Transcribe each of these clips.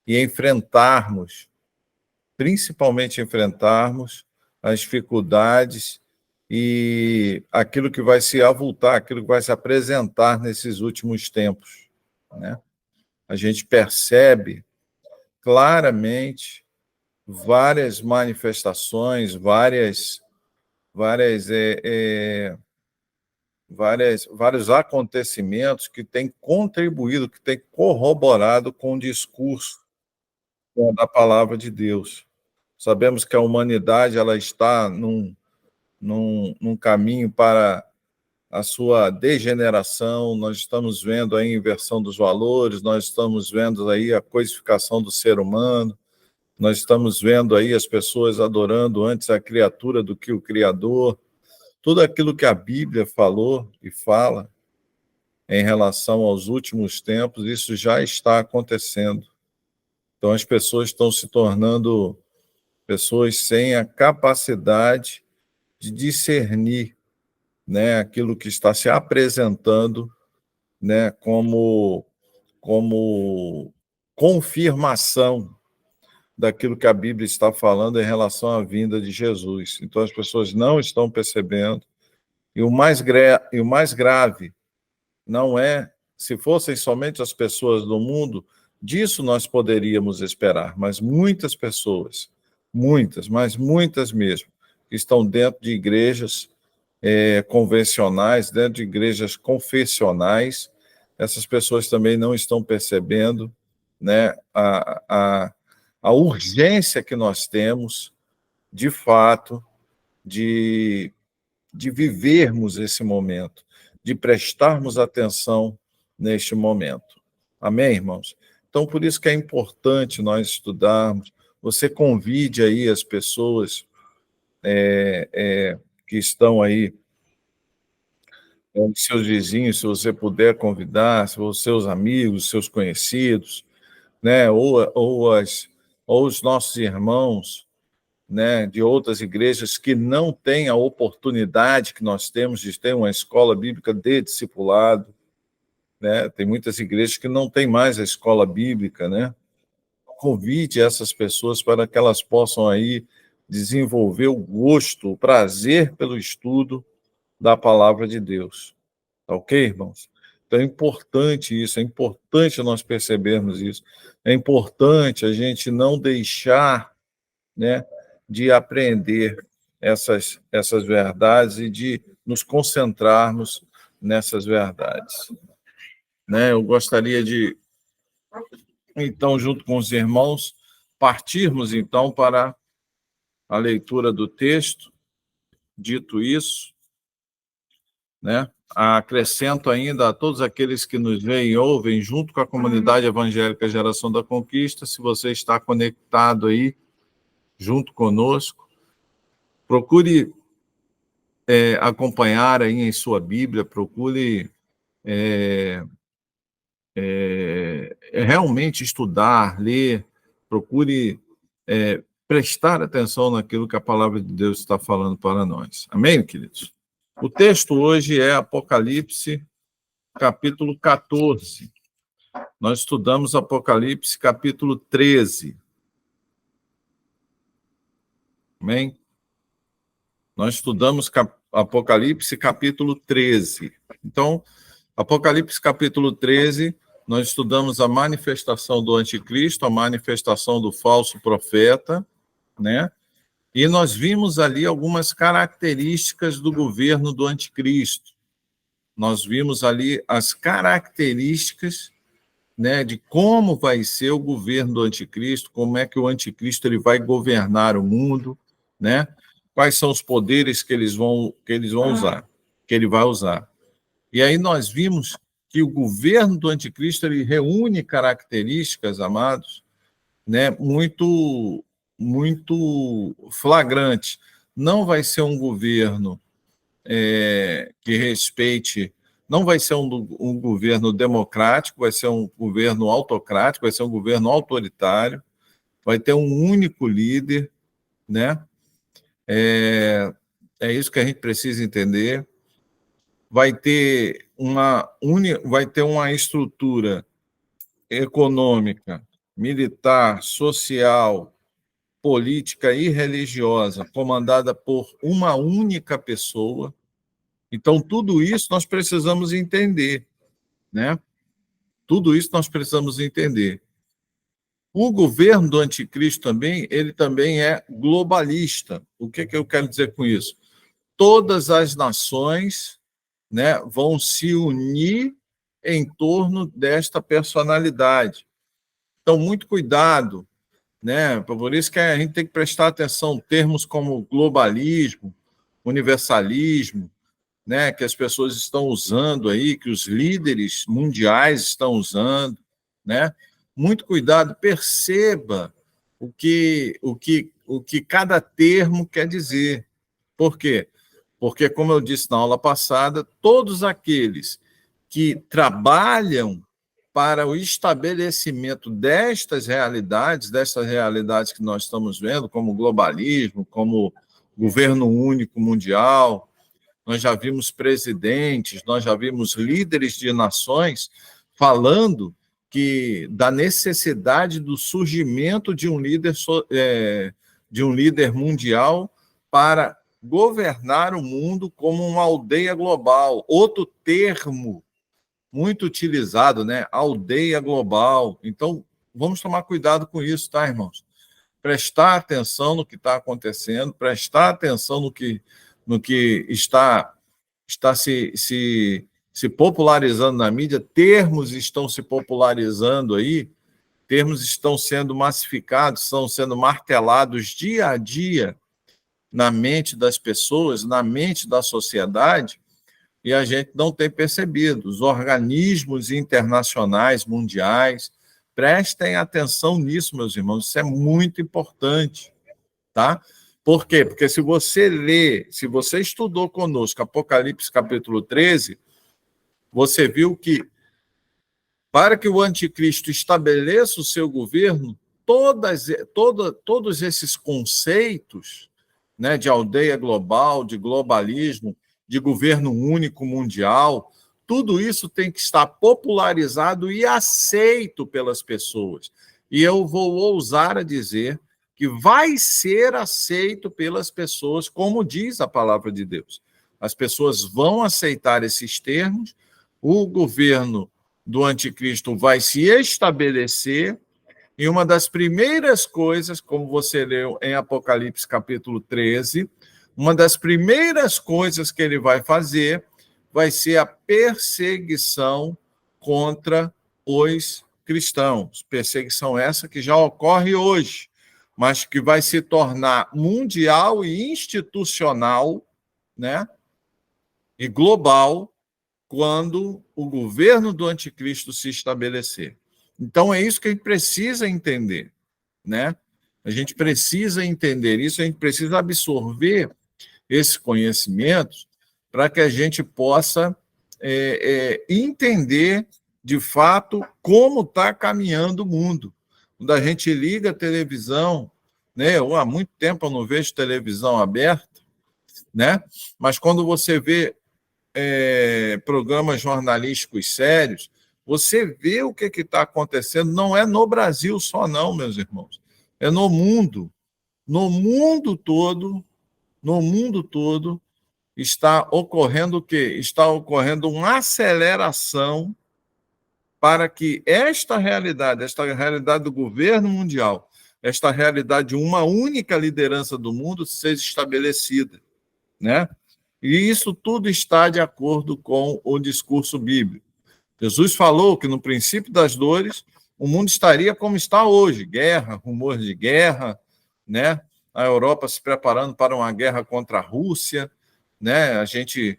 e enfrentarmos, principalmente enfrentarmos as dificuldades e aquilo que vai se avultar, aquilo que vai se apresentar nesses últimos tempos, né? A gente percebe claramente várias manifestações, vários acontecimentos que têm contribuído, que têm corroborado com o discurso da palavra de Deus. Sabemos que a humanidade ela está num caminho para a sua degeneração, nós estamos vendo a inversão dos valores, nós estamos vendo aí a coisificação do ser humano, nós estamos vendo aí as pessoas adorando antes a criatura do que o Criador. Tudo aquilo que a Bíblia falou e fala em relação aos últimos tempos, isso já está acontecendo. Então, as pessoas estão se tornando pessoas sem a capacidade de discernir, né, aquilo que está se apresentando, né, como confirmação daquilo que a Bíblia está falando em relação à vinda de Jesus. Então, as pessoas não estão percebendo. E o mais grave não é, se fossem somente as pessoas do mundo, disso nós poderíamos esperar, mas muitas pessoas, mas muitas mesmo, que estão dentro de igrejas convencionais, dentro de igrejas confessionais, essas pessoas também não estão percebendo, né, a urgência que nós temos, de fato, de vivermos esse momento, de prestarmos atenção neste momento. Amém, irmãos? Então, por isso que é importante nós estudarmos. Você convide aí as pessoas que estão aí, seus vizinhos, se você puder convidar, os seus amigos, seus conhecidos, né, ou os nossos irmãos, né, de outras igrejas que não têm a oportunidade que nós temos de ter uma escola bíblica de discipulado, né? Tem muitas igrejas que não têm mais a escola bíblica, né? Convide essas pessoas para que elas possam aí desenvolver o gosto, o prazer pelo estudo da palavra de Deus. Tá ok, irmãos? Então é importante isso, é importante nós percebermos isso. É importante a gente não deixar, né, de aprender essas verdades e de nos concentrarmos nessas verdades. Né? Eu gostaria de, então, junto com os irmãos, partirmos, então, para a leitura do texto. Dito isso, né, acrescento ainda a todos aqueles que nos veem e ouvem, junto com a comunidade evangélica Geração da Conquista, se você está conectado aí, junto conosco, procure acompanhar aí em sua Bíblia, procure realmente estudar, ler, procure prestar atenção naquilo que a palavra de Deus está falando para nós. Amém, queridos? O texto hoje é Apocalipse, capítulo 14. Nós estudamos Apocalipse, capítulo 13. Amém? Nós estudamos Apocalipse, capítulo 13. Então, Apocalipse, capítulo 13, nós estudamos a manifestação do anticristo, a manifestação do falso profeta, né? E nós vimos ali algumas características do governo do anticristo. Nós vimos ali as características, né, de como vai ser o governo do anticristo, como é que o anticristo ele vai governar o mundo, né? Quais são os poderes que eles vão usar, que ele vai usar. E aí nós vimos que o governo do anticristo ele reúne características, amados, né, muito flagrantes. Não vai ser um governo que respeite, não vai ser um governo democrático, vai ser um governo autocrático, vai ser um governo autoritário, vai ter um único líder, né? É isso que a gente precisa entender. Vai ter uma estrutura econômica militar, social, política e religiosa, comandada por uma única pessoa. Então, tudo isso nós precisamos entender, né? Tudo isso nós precisamos entender. O governo do anticristo também, ele também é globalista. O que eu quero dizer com isso? Todas as nações, né, vão se unir em torno desta personalidade. Então, muito cuidado, né? Por isso que a gente tem que prestar atenção em termos como globalismo, universalismo, né, que as pessoas estão usando aí, que os líderes mundiais estão usando, né? Muito cuidado, perceba o que cada termo quer dizer. Por quê? Porque, como eu disse na aula passada, todos aqueles que trabalham para o estabelecimento destas realidades que nós estamos vendo, como globalismo, como governo único mundial, nós já vimos presidentes, nós já vimos líderes de nações falando da necessidade do surgimento de um líder mundial para governar o mundo como uma aldeia global. Outro termo muito utilizado, né? Aldeia global. Então, vamos tomar cuidado com isso, tá, irmãos? Prestar atenção no que está acontecendo, prestar atenção no que está se popularizando na mídia, termos estão se popularizando aí, termos estão sendo massificados, estão sendo martelados dia a dia na mente das pessoas, na mente da sociedade, e a gente não tem percebido. Os organismos internacionais, mundiais, prestem atenção nisso, meus irmãos, isso é muito importante, tá? Por quê? Porque se você estudou conosco Apocalipse capítulo 13, você viu que para que o anticristo estabeleça o seu governo, todos esses conceitos, né, de aldeia global, de globalismo, de governo único mundial, tudo isso tem que estar popularizado e aceito pelas pessoas. E eu vou ousar a dizer que vai ser aceito pelas pessoas, como diz a palavra de Deus. As pessoas vão aceitar esses termos, o governo do anticristo vai se estabelecer, e uma das primeiras coisas, como você leu em Apocalipse capítulo 13, uma das primeiras coisas que ele vai fazer vai ser a perseguição contra os cristãos. Perseguição essa que já ocorre hoje, mas que vai se tornar mundial e institucional, né? E global, quando o governo do anticristo se estabelecer. Então, é isso que a gente precisa entender, né? A gente precisa entender isso, a gente precisa absorver esses conhecimentos para que a gente possa entender, de fato, como está caminhando o mundo. Quando a gente liga a televisão, né? Há muito tempo eu não vejo televisão aberta, né? Mas quando você vê programas jornalísticos sérios, você vê o que está acontecendo, não é no Brasil só não, meus irmãos, é no mundo todo, está ocorrendo o quê? Está ocorrendo uma aceleração para que esta realidade do governo mundial, esta realidade de uma única liderança do mundo seja estabelecida, né? E isso tudo está de acordo com o discurso bíblico. Jesus falou que no princípio das dores o mundo estaria como está hoje, guerra, rumores de guerra, né? A Europa se preparando para uma guerra contra a Rússia, né? A gente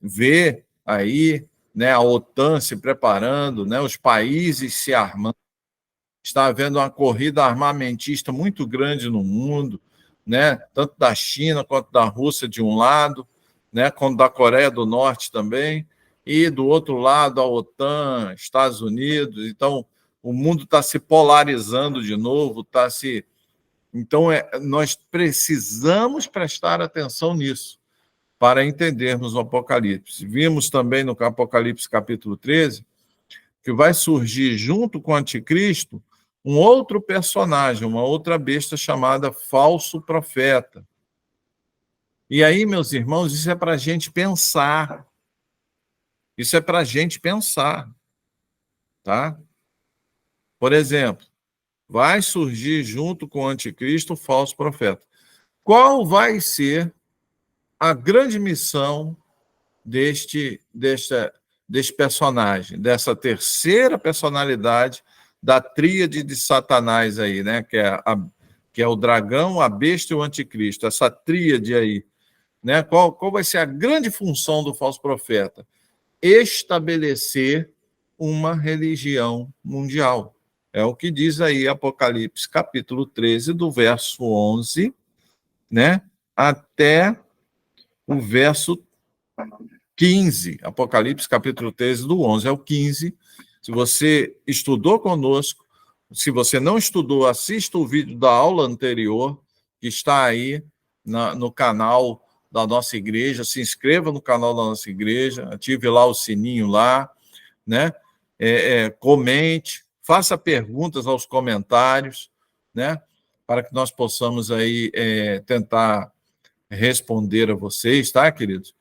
vê aí, né, a OTAN se preparando, né? Os países se armando. Está havendo uma corrida armamentista muito grande no mundo, né? Tanto da China quanto da Rússia de um lado, né? Quanto da Coreia do Norte também, e do outro lado a OTAN, Estados Unidos. Então, o mundo está se polarizando de novo, Então, nós precisamos prestar atenção nisso para entendermos o Apocalipse. Vimos também no Apocalipse capítulo 13 que vai surgir junto com o anticristo um outro personagem, uma outra besta chamada falso profeta. E aí, meus irmãos, isso é para a gente pensar. Isso é para a gente pensar, tá? Por exemplo, vai surgir junto com o anticristo o falso profeta. Qual vai ser a grande missão deste personagem, dessa terceira personalidade da tríade de Satanás aí, né? Que é o dragão, a besta e o anticristo, essa tríade aí, né? Qual vai ser a grande função do falso profeta? Estabelecer uma religião mundial. É o que diz aí Apocalipse, capítulo 13, do verso 11, né? Até o verso 15, Apocalipse, capítulo 13, do 11 ao 15. Se você estudou conosco, se você não estudou, assista o vídeo da aula anterior, que está aí no canal da nossa igreja. Se inscreva no canal da nossa igreja, ative lá o sininho lá, né? Comente, faça perguntas aos comentários, né? Para que nós possamos aí tentar responder a vocês, tá, queridos?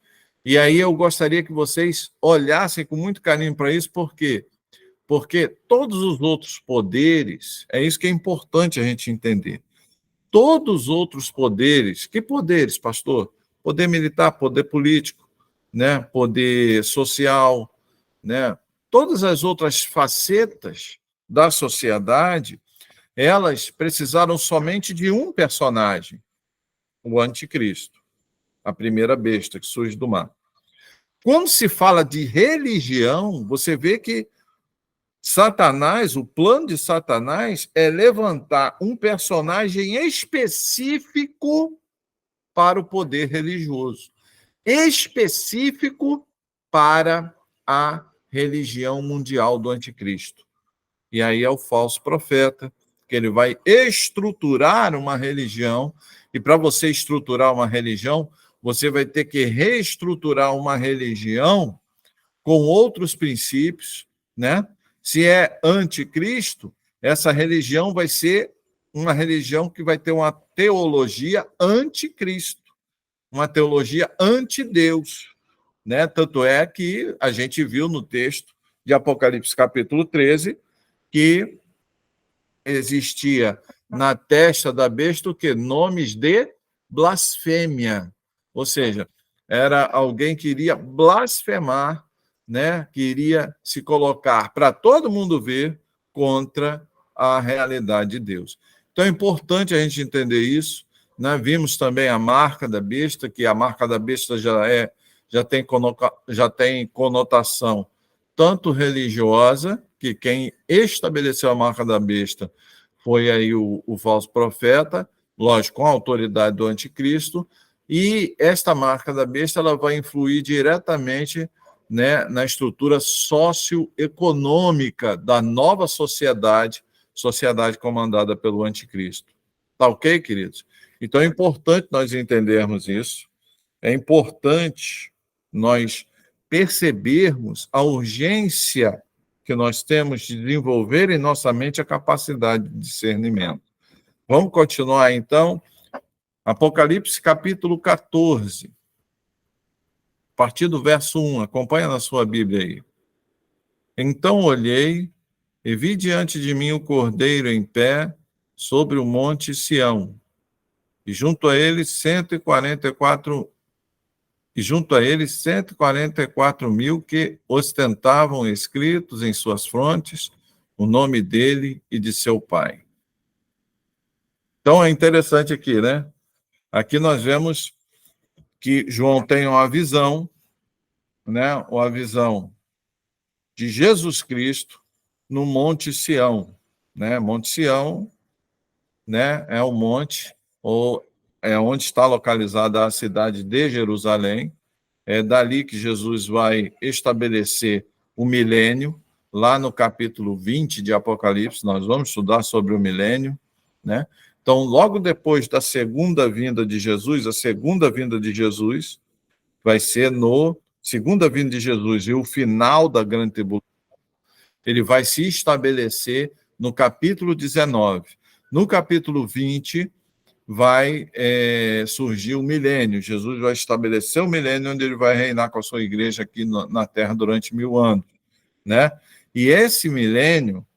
E aí eu gostaria que vocês olhassem com muito carinho para isso, por quê? Porque todos os outros poderes, é isso que é importante a gente entender. Todos os outros poderes, que poderes, pastor? Poder militar, poder político, né? Poder social, né? Todas as outras facetas da sociedade, elas precisaram somente de um personagem, o anticristo, a primeira besta que surge do mar. Quando se fala de religião, você vê que Satanás, o plano de Satanás é levantar um personagem específico para o poder religioso, específico para a religião mundial do anticristo. E aí é o falso profeta, que ele vai estruturar uma religião, e para você estruturar uma religião, você vai ter que reestruturar uma religião com outros princípios, né? Se é anticristo, essa religião vai ser uma religião que vai ter uma teologia anticristo, uma teologia anti-Deus, né? Tanto é que a gente viu no texto de Apocalipse capítulo 13 que existia na testa da besta o quê? Nomes de blasfêmia. Ou seja, era alguém que iria blasfemar, né? Que iria se colocar para todo mundo ver contra a realidade de Deus. Então é importante a gente entender isso, né? Vimos também a marca da besta, que a marca da besta já tem conotação tanto religiosa, que quem estabeleceu a marca da besta foi aí o falso profeta, lógico, com a autoridade do anticristo, e esta marca da besta ela vai influir diretamente, né, na estrutura socioeconômica da nova sociedade comandada pelo anticristo. Tá ok, queridos? Então é importante nós entendermos isso, é importante nós percebermos a urgência que nós temos de desenvolver em nossa mente a capacidade de discernimento. Vamos continuar, então. Apocalipse, capítulo 14, a partir do verso 1. Acompanha na sua Bíblia aí. Então olhei e vi diante de mim o Cordeiro em pé sobre o monte Sião, e junto a ele 144 mil que ostentavam escritos em suas frontes o nome dele e de seu pai. Então é interessante aqui, né? Aqui nós vemos que João tem uma visão, né? Uma visão de Jesus Cristo no Monte Sião, né? Monte Sião, né? É o monte, ou é onde está localizada a cidade de Jerusalém. É dali que Jesus vai estabelecer o milênio, lá no capítulo 20 de Apocalipse, nós vamos estudar sobre o milênio, né? Então, logo depois da segunda vinda de Jesus, a segunda vinda de Jesus vai ser segunda vinda de Jesus e o final da grande tribulação, ele vai se estabelecer no capítulo 19. No capítulo 20, vai surgir o milênio. Jesus vai estabelecer o milênio, onde ele vai reinar com a sua igreja aqui na Terra durante 1000 anos, né? E esse milênio,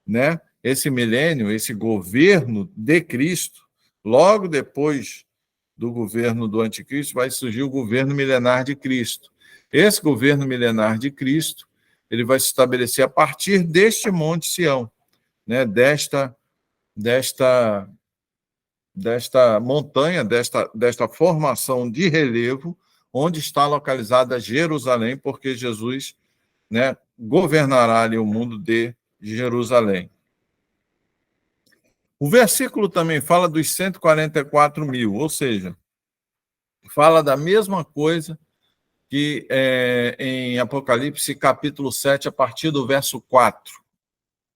né? Esse governo de Cristo, logo depois do governo do anticristo, vai surgir o governo milenar de Cristo. Esse governo milenar de Cristo, ele vai se estabelecer a partir deste Monte Sião, né? Desta montanha, desta formação de relevo, onde está localizada Jerusalém, porque Jesus, né, governará ali o mundo de Jerusalém. O versículo também fala dos 144 mil, ou seja, fala da mesma coisa que em Apocalipse capítulo 7, a partir do verso 4.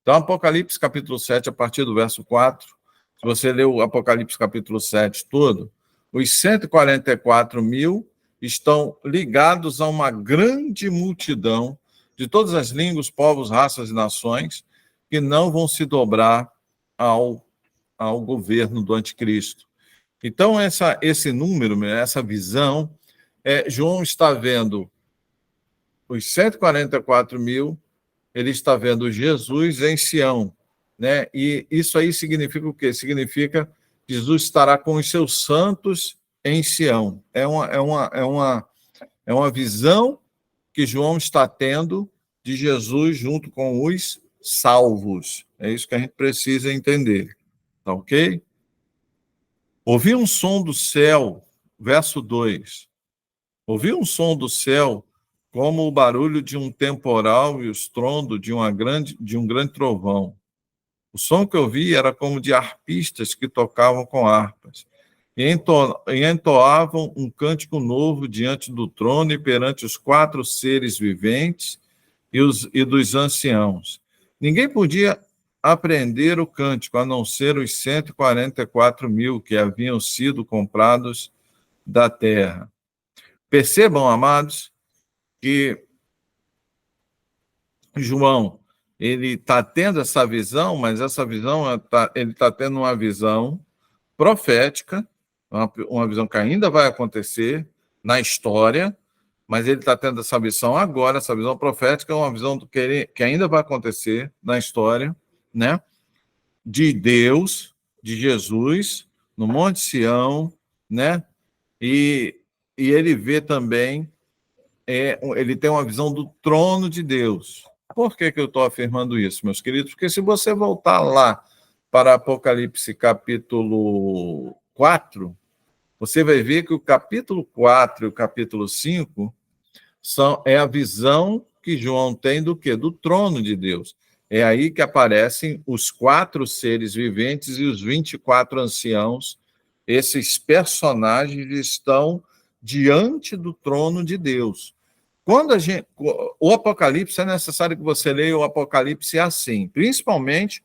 Então, Apocalipse capítulo 7, a partir do verso 4, se você ler o Apocalipse capítulo 7 todo, os 144 mil estão ligados a uma grande multidão de todas as línguas, povos, raças e nações que não vão se dobrar ao governo do anticristo. Então, esse número, essa visão, João está vendo os 144 mil, ele está vendo Jesus em Sião, né? E isso aí significa o quê? Significa que Jesus estará com os seus santos em Sião. É uma visão que João está tendo de Jesus junto com os salvos. É isso que a gente precisa entender. Tá ok? Ouvi um som do céu, verso 2. Ouvi um som do céu como o barulho de um temporal e o estrondo de um grande trovão. O som que eu vi era como de arpistas que tocavam com harpas e entoavam um cântico novo diante do trono e perante os 4 seres viventes e dos anciãos. Ninguém podia aprender o cântico, a não ser os 144 mil que haviam sido comprados da terra. Percebam, amados, que João, ele está tendo essa visão, mas essa visão, ele está tendo uma visão profética, uma visão que ainda vai acontecer na história, mas ele está tendo essa visão agora, essa visão profética, uma visão que ainda vai acontecer na história, né? De Deus, de Jesus, no Monte Sião, né? E ele vê também, ele tem uma visão do trono de Deus. Por que eu estou afirmando isso, meus queridos? Porque se você voltar lá para Apocalipse capítulo 4, você vai ver que o capítulo 4 e o capítulo 5 é a visão que João tem do quê? Do trono de Deus. É aí que aparecem os 4 seres viventes e os 24 anciãos. Esses personagens estão diante do trono de Deus. Quando o Apocalipse, é necessário que você leia o Apocalipse assim, principalmente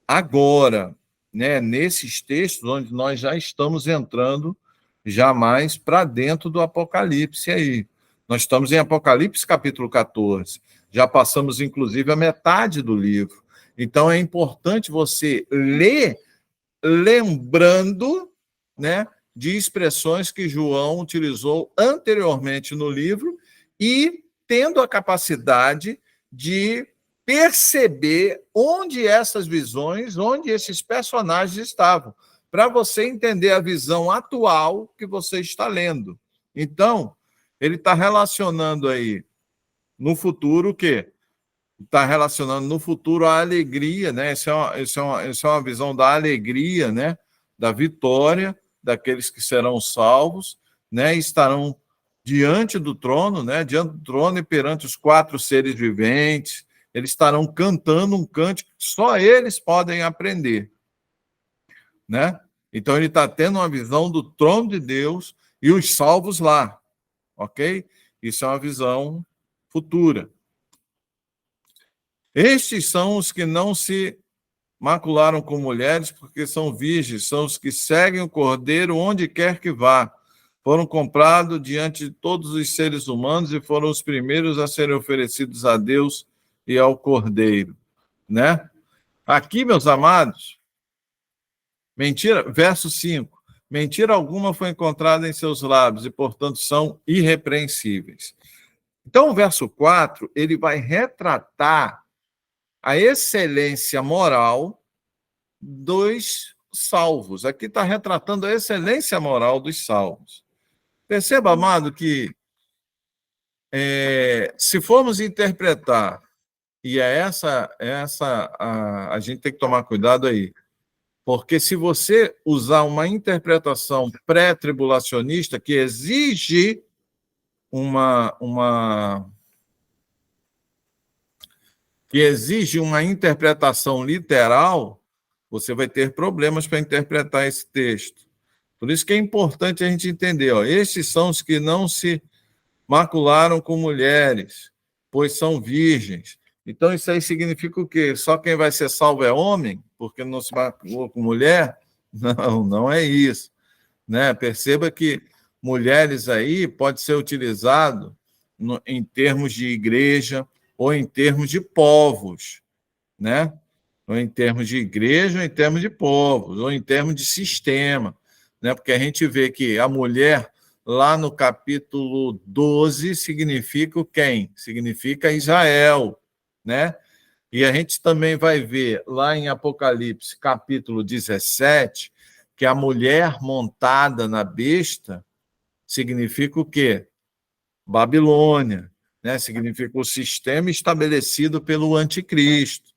agora, né, nesses textos onde nós já estamos entrando mais para dentro do Apocalipse aí. Nós estamos em Apocalipse capítulo 14, já passamos inclusive a metade do livro. Então é importante você ler lembrando, né, de expressões que João utilizou anteriormente no livro e tendo a capacidade de perceber onde essas visões, onde esses personagens estavam, para você entender a visão atual que você está lendo. Então, ele está relacionando aí no futuro o quê? Está relacionando no futuro a alegria, né? Essa é uma visão da alegria, né? Da vitória daqueles que serão salvos, né? Estarão diante do trono, né? Diante do trono e perante os 4 seres viventes. Eles estarão cantando um cântico que só eles podem aprender, né? Então ele está tendo uma visão do trono de Deus e os salvos lá, ok? Isso é uma visão futura. Estes são os que não se macularam com mulheres, porque são virgens, são os que seguem o Cordeiro onde quer que vá. Foram comprados diante de todos os seres humanos e foram os primeiros a serem oferecidos a Deus e ao Cordeiro, né? Aqui, meus amados, mentira, verso 5. Mentira alguma foi encontrada em seus lábios e, portanto, são irrepreensíveis. Então, o verso 4, ele vai retratar a excelência moral dos salvos. Aqui está retratando a excelência moral dos salvos. Perceba, amado, que se formos interpretar, e a gente tem que tomar cuidado aí, porque se você usar uma interpretação pré-tribulacionista que exige uma interpretação literal, você vai ter problemas para interpretar esse texto. Por isso que é importante a gente entender, estes são os que não se macularam com mulheres, pois são virgens. Então, isso aí significa o quê? Só quem vai ser salvo é homem, porque não se maculou com mulher? Não, não é isso. Né? Perceba que mulheres aí pode ser utilizado em termos de igreja ou em termos de povos, né? Ou em termos de igreja, ou em termos de povos, ou em termos de sistema, né? Porque a gente vê que a mulher, lá no capítulo 12, significa quem? Significa Israel, né? E a gente também vai ver lá em Apocalipse, capítulo 17, que a mulher montada na besta significa o quê? Babilônia, né? Significa o sistema estabelecido pelo anticristo.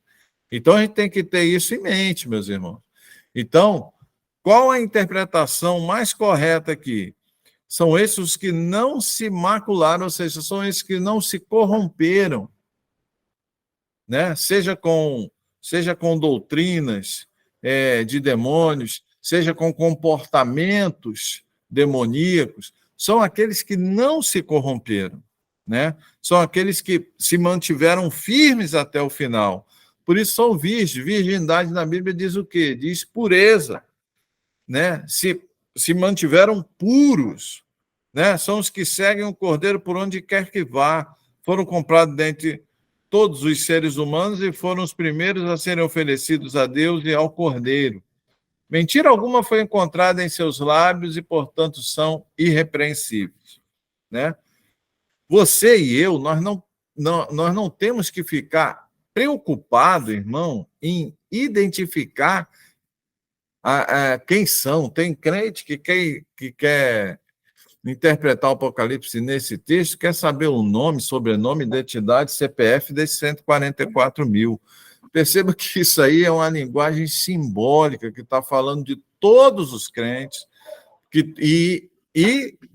Então, a gente tem que ter isso em mente, meus irmãos. Então, qual a interpretação mais correta aqui? São esses os que não se macularam, ou seja, são esses que não se corromperam, né? Seja com doutrinas de demônios, seja com comportamentos demoníacos, são aqueles que não se corromperam, né? São aqueles que se mantiveram firmes até o final. Por isso são virgens. Virgindade na Bíblia diz o quê? Diz pureza, né? Se mantiveram puros, né? São os que seguem o Cordeiro por onde quer que vá. Foram comprados dentre todos os seres humanos e foram os primeiros a serem oferecidos a Deus e ao Cordeiro. Mentira alguma foi encontrada em seus lábios e, portanto, são irrepreensíveis, né? Você e eu, nós não temos que ficar preocupado, irmão, em identificar quem são. Tem crente que quer interpretar o Apocalipse nesse texto, quer saber o nome, sobrenome, identidade, CPF desses 144 mil. Perceba que isso aí é uma linguagem simbólica que está falando de todos os crentes, e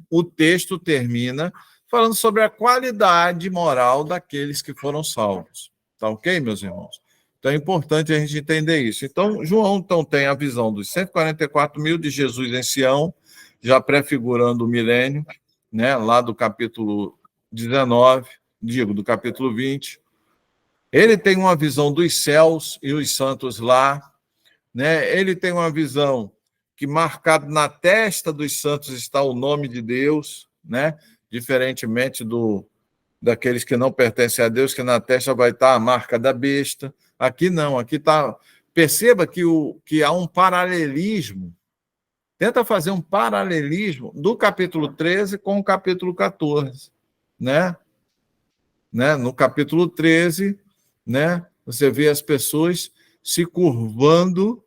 o texto termina falando sobre a qualidade moral daqueles que foram salvos. Tá ok, meus irmãos? Então é importante a gente entender isso. Então, João tem a visão dos 144 mil de Jesus em Sião, já prefigurando o milênio, né, lá do capítulo 19, do capítulo 20. Ele tem uma visão dos céus e os santos lá, né? Ele tem uma visão que marcado na testa dos santos está o nome de Deus, né? Diferentemente daqueles que não pertencem a Deus, que na testa vai estar a marca da besta. Aqui não, aqui está. Perceba que há um paralelismo. Tenta fazer um paralelismo do capítulo 13 com o capítulo 14, né? No capítulo 13, né? Você vê as pessoas se curvando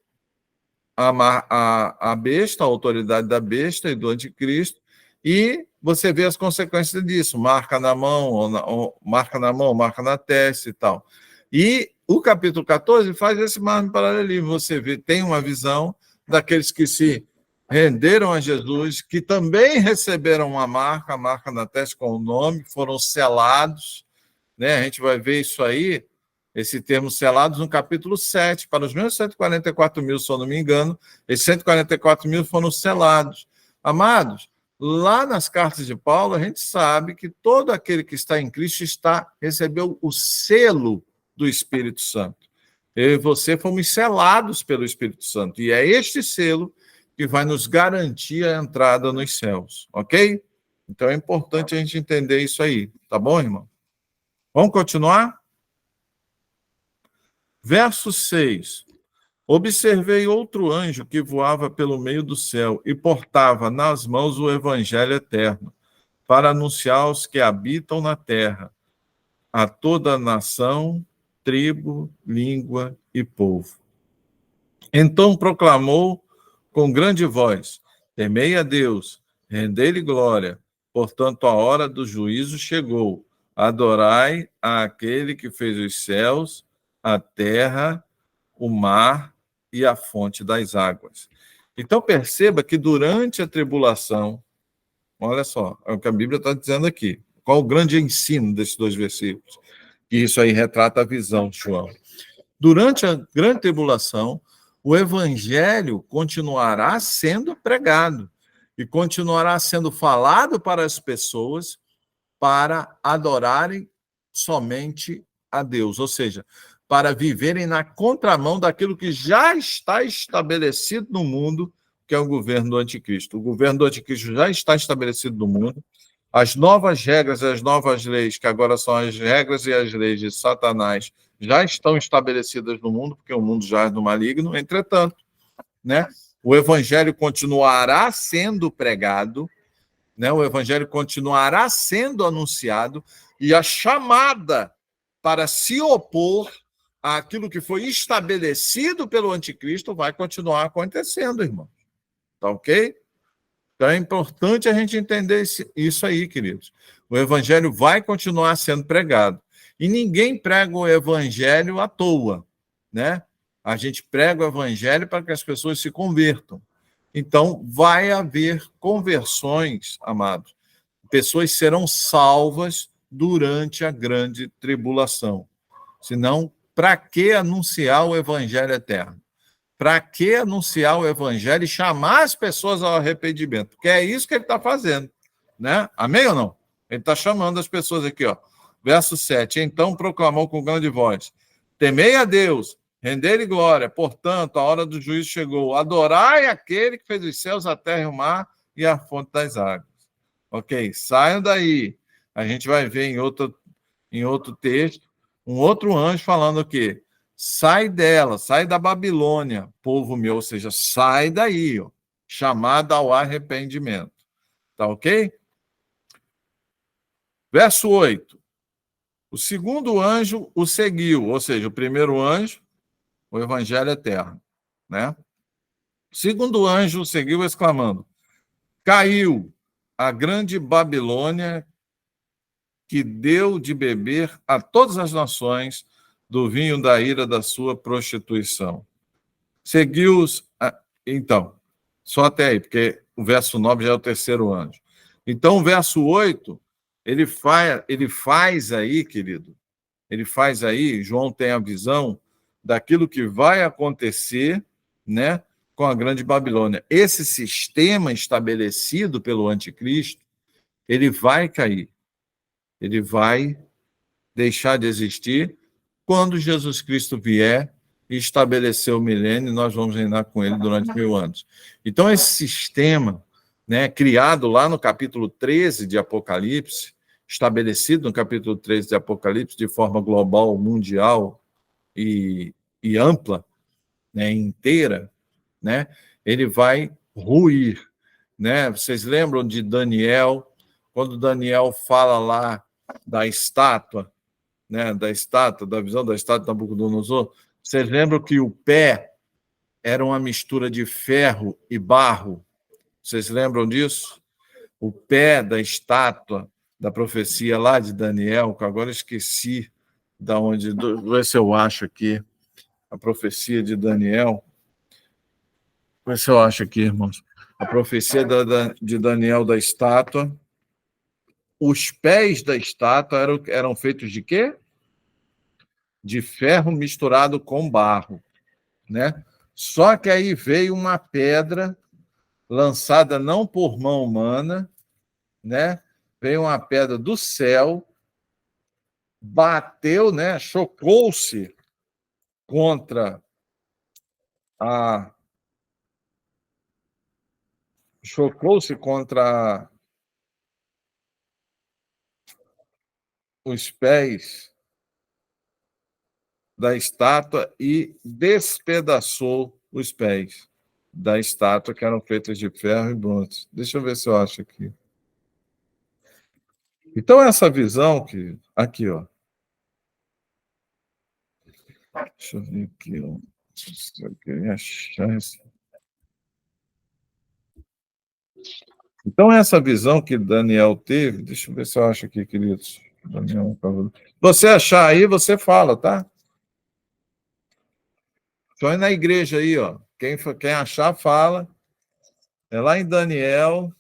a besta, a autoridade da besta e do anticristo, e você vê as consequências disso, marca na mão, marca na testa e tal. E o capítulo 14 faz esse mesmo paralelismo. Você vê, tem uma visão daqueles que se renderam a Jesus, que também receberam uma marca, a marca na testa com o nome, foram selados, né? A gente vai ver isso aí, esse termo selados, no capítulo 7, para os meus 144 mil, se eu não me engano, esses 144 mil foram selados. Amados, lá nas cartas de Paulo, a gente sabe que todo aquele que está em Cristo recebeu o selo do Espírito Santo. Eu e você fomos selados pelo Espírito Santo, e é este selo que vai nos garantir a entrada nos céus, ok? Então é importante a gente entender isso aí, tá bom, irmão? Vamos continuar? Verso 6. Observei outro anjo que voava pelo meio do céu e portava nas mãos o evangelho eterno, para anunciar aos que habitam na terra, a toda nação, tribo, língua e povo. Então proclamou com grande voz: temei a Deus, rendei-lhe glória, portanto a hora do juízo chegou. Adorai àquele que fez os céus, a terra, o mar e a fonte das águas. Então perceba que durante a tribulação, olha só, é o que a Bíblia está dizendo aqui. Qual o grande ensino desses dois versículos? Que isso aí retrata a visão de João. Durante a grande tribulação, o evangelho continuará sendo pregado e continuará sendo falado para as pessoas para adorarem somente a Deus, ou seja, para viverem na contramão daquilo que já está estabelecido no mundo, que é o governo do anticristo. O governo do anticristo já está estabelecido no mundo. As novas regras e as novas leis, que agora são as regras e as leis de Satanás, já estão estabelecidas no mundo, porque o mundo já é do maligno. Entretanto, né, o evangelho continuará sendo pregado, né, o evangelho continuará sendo anunciado, e a chamada para se opor àquilo que foi estabelecido pelo anticristo vai continuar acontecendo, irmão. Tá ok? Então é importante a gente entender isso aí, queridos. O evangelho vai continuar sendo pregado. E ninguém prega o evangelho à toa, né? A gente prega o evangelho para que as pessoas se convertam. Então, vai haver conversões, amados. Pessoas serão salvas durante a grande tribulação. Senão, para que anunciar o evangelho eterno? Para que anunciar o evangelho e chamar as pessoas ao arrependimento? Porque é isso que ele está fazendo, né? Amém ou não? Ele está chamando as pessoas aqui, ó. Verso 7. Então proclamou com grande voz: temei a Deus, rendei-lhe glória, portanto, a hora do juízo chegou. Adorai aquele que fez os céus, a terra e o mar e a fonte das águas. Ok, saiam daí. A gente vai ver em outro texto um outro anjo falando o quê? Sai dela, sai da Babilônia, povo meu, ou seja, sai daí, ó, chamada ao arrependimento. Tá ok? Verso 8. O segundo anjo o seguiu, ou seja, o primeiro anjo, o evangelho eterno, né? O segundo anjo o seguiu exclamando: caiu a grande Babilônia, que deu de beber a todas as nações do vinho da ira da sua prostituição. Seguiu-os. Então, só até aí, porque o verso 9 já é o terceiro anjo. Então, o verso 8, ele faz aí, querido, ele faz aí, João tem a visão daquilo que vai acontecer, né, com a grande Babilônia. Esse sistema estabelecido pelo anticristo, ele vai cair. Ele vai deixar de existir quando Jesus Cristo vier e estabelecer o milênio, nós vamos reinar com ele durante 1000 anos. Então, esse sistema, né, criado lá no capítulo 13 de Apocalipse, estabelecido no capítulo 13 de Apocalipse de forma global, mundial e ampla, né, inteira, né, ele vai ruir. Né? Vocês lembram de Daniel, quando Daniel fala lá da estátua, né, da visão da estátua de Nabucodonosor? Vocês lembram que o pé era uma mistura de ferro e barro? Vocês lembram disso? O pé da estátua da profecia lá de Daniel, que agora esqueci da onde, ver se eu acho aqui a profecia de Daniel. Ver se eu acho aqui, irmãos. A profecia de Daniel da estátua. Os pés da estátua eram feitos de quê? De ferro misturado com barro, né? Só que aí veio uma pedra lançada não por mão humana, né? Veio uma pedra do céu, bateu, né? Contra a chocou-se contra os pés da estátua e despedaçou os pés da estátua, que eram feitas de ferro e bronze. Deixa eu ver se eu acho aqui. Então, essa visão que... Aqui, ó. Deixa eu ver aqui, ó. Se eu queria achar isso. Então, essa visão que Daniel teve, deixa eu ver se eu acho aqui, queridos. Daniel, você achar aí, você fala, tá? Só ir na igreja aí, ó. Quem achar, fala. É lá em Daniel.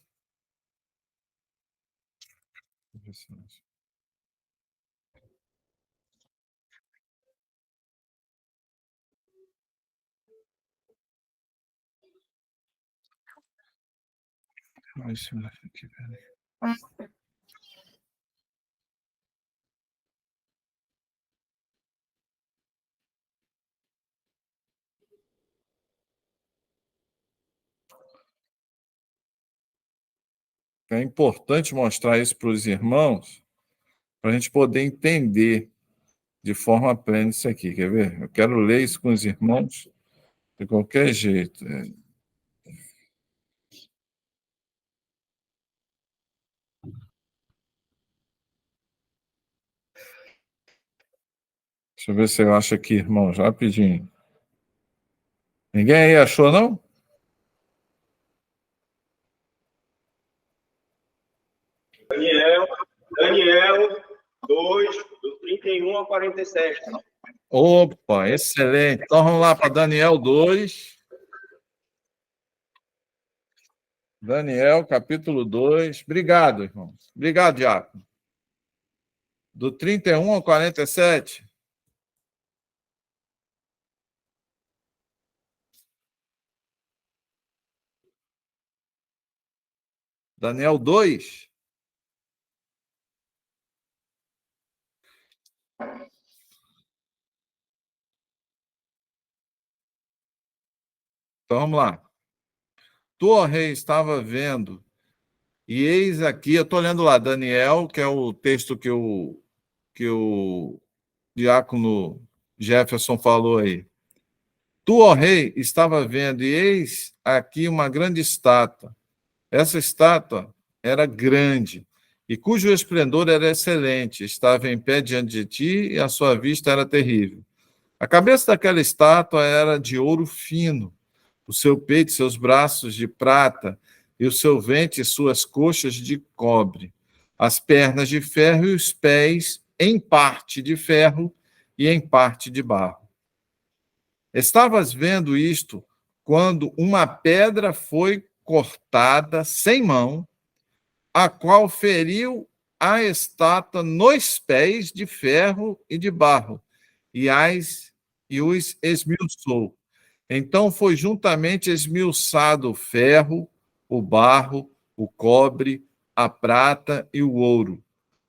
É importante mostrar isso para os irmãos, para a gente poder entender de forma plena isso aqui. Quer ver? Eu quero ler isso com os irmãos de qualquer jeito. Deixa eu ver se eu acho aqui, irmãos, rapidinho. Ninguém aí achou, não? Daniel 2, do 31 ao 47. Opa, excelente. Então vamos lá para Daniel 2. Daniel, capítulo 2. Obrigado, irmãos. Obrigado, Diácono. Do 31 ao 47. Daniel 2. Então vamos lá. Tu, ó rei, estava vendo, e eis aqui, eu estou lendo lá, Daniel, que é o texto que o diácono Jefferson falou aí. Tu, ó rei, estava vendo, e eis aqui uma grande estátua. Essa estátua era grande, e cujo esplendor era excelente, estava em pé diante de ti, e a sua vista era terrível. A cabeça daquela estátua era de ouro fino, o seu peito e seus braços de prata, e o seu ventre e suas coxas de cobre, as pernas de ferro e os pés em parte de ferro e em parte de barro. Estavas vendo isto quando uma pedra foi cortada sem mão, a qual feriu a estátua nos pés de ferro e de barro, e os esmiuçou. Então foi juntamente esmiuçado o ferro, o barro, o cobre, a prata e o ouro,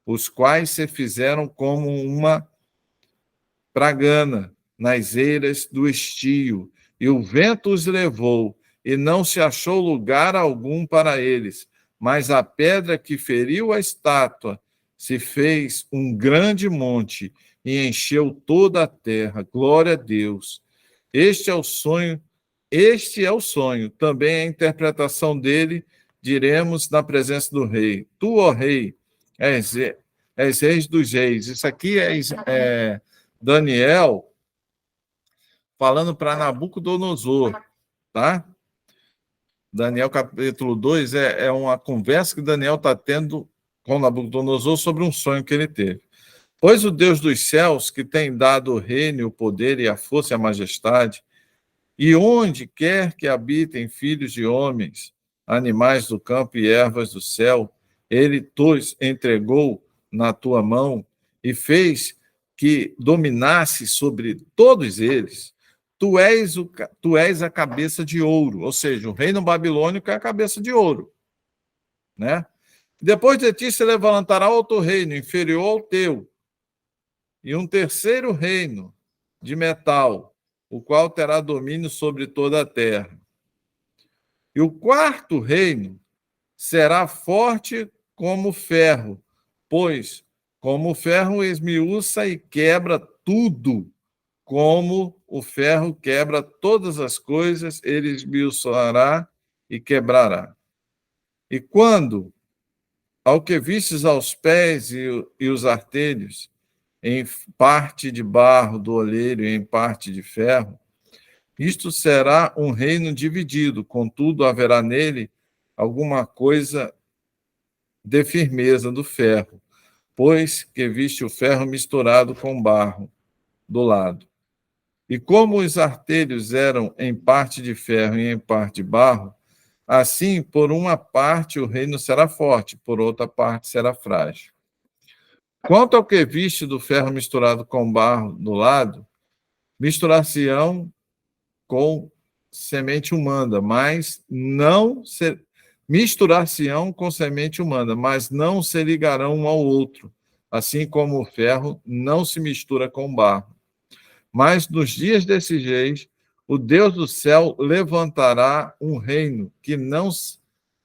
os quais se fizeram como uma pragana nas eiras do estio, e o vento os levou, e não se achou lugar algum para eles. Mas a pedra que feriu a estátua se fez um grande monte e encheu toda a terra. Glória a Deus. Este é o sonho, também a interpretação dele, diremos na presença do rei. Tu, ó rei, és reis dos reis. Isso aqui é Daniel falando para Nabucodonosor, tá? Daniel capítulo 2 é uma conversa que Daniel está tendo com Nabucodonosor sobre um sonho que ele teve. Pois o Deus dos céus, que tem dado o reino, o poder e a força e a majestade, e onde quer que habitem filhos de homens, animais do campo e ervas do céu, ele tos entregou na tua mão e fez que dominasse sobre todos eles. Tu és a cabeça de ouro, ou seja, o reino babilônico é a cabeça de ouro, né? Depois de ti se levantará outro reino inferior ao teu, e um terceiro reino de metal, o qual terá domínio sobre toda a terra. E o quarto reino será forte como ferro, pois, como o ferro esmiuça e quebra tudo, como o ferro quebra todas as coisas, ele esmiuçará e quebrará. E quando, ao que vistes aos pés e os artelhos, em parte de barro do olheiro e em parte de ferro, isto será um reino dividido, contudo haverá nele alguma coisa de firmeza do ferro, pois que viste o ferro misturado com barro do lado. E como os artelhos eram em parte de ferro e em parte de barro, assim, por uma parte o reino será forte, por outra parte será frágil. Quanto ao que viste do ferro misturado com barro do lado, misturar-se-ão com semente humana, mas não se misturar-se-ão com semente humana, mas não se ligarão um ao outro, assim como o ferro não se mistura com o barro. Mas nos dias desses reis, o Deus do céu levantará um reino que não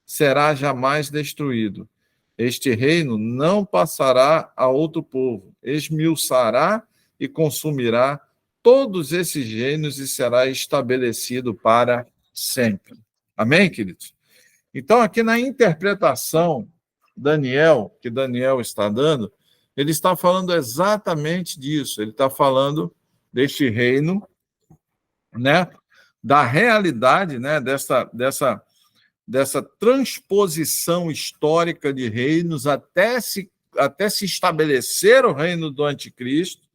será jamais destruído. Este reino não passará a outro povo, esmiuçará e consumirá todos esses reinos e será estabelecido para sempre. Amém, queridos? Então, aqui na interpretação que Daniel está dando, ele está falando exatamente disso. Ele está falando deste reino, né, da realidade, né, dessa transposição histórica de reinos até se estabelecer o reino do anticristo.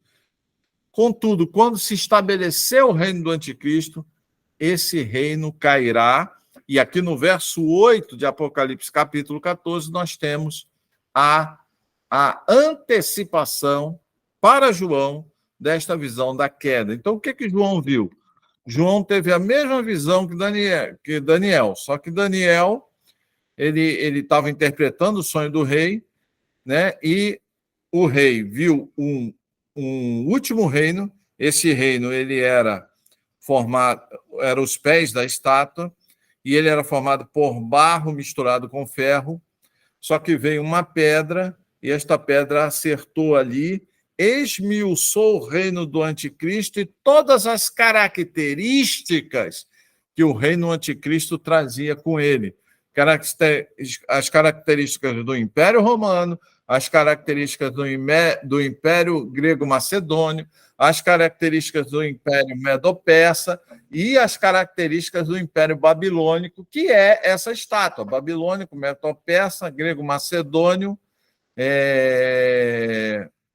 Contudo, quando se estabelecer o reino do anticristo, esse reino cairá, e aqui no verso 8 de Apocalipse, capítulo 14, nós temos a antecipação para João desta visão da queda. Então, o que João viu? João teve a mesma visão que Daniel, só que Daniel ele estava interpretando o sonho do rei, né? E o rei viu um último reino. Esse reino ele era os pés da estátua, e ele era formado por barro misturado com ferro, só que veio uma pedra, e esta pedra acertou ali, esmiuçou o reino do anticristo e todas as características que o reino anticristo trazia com ele. As características do Império Romano, as características do Império Grego-Macedônio, as características do Império Medo-Persa e as características do Império Babilônico, que é essa estátua: babilônico, Medo-Persa, Grego-Macedônio,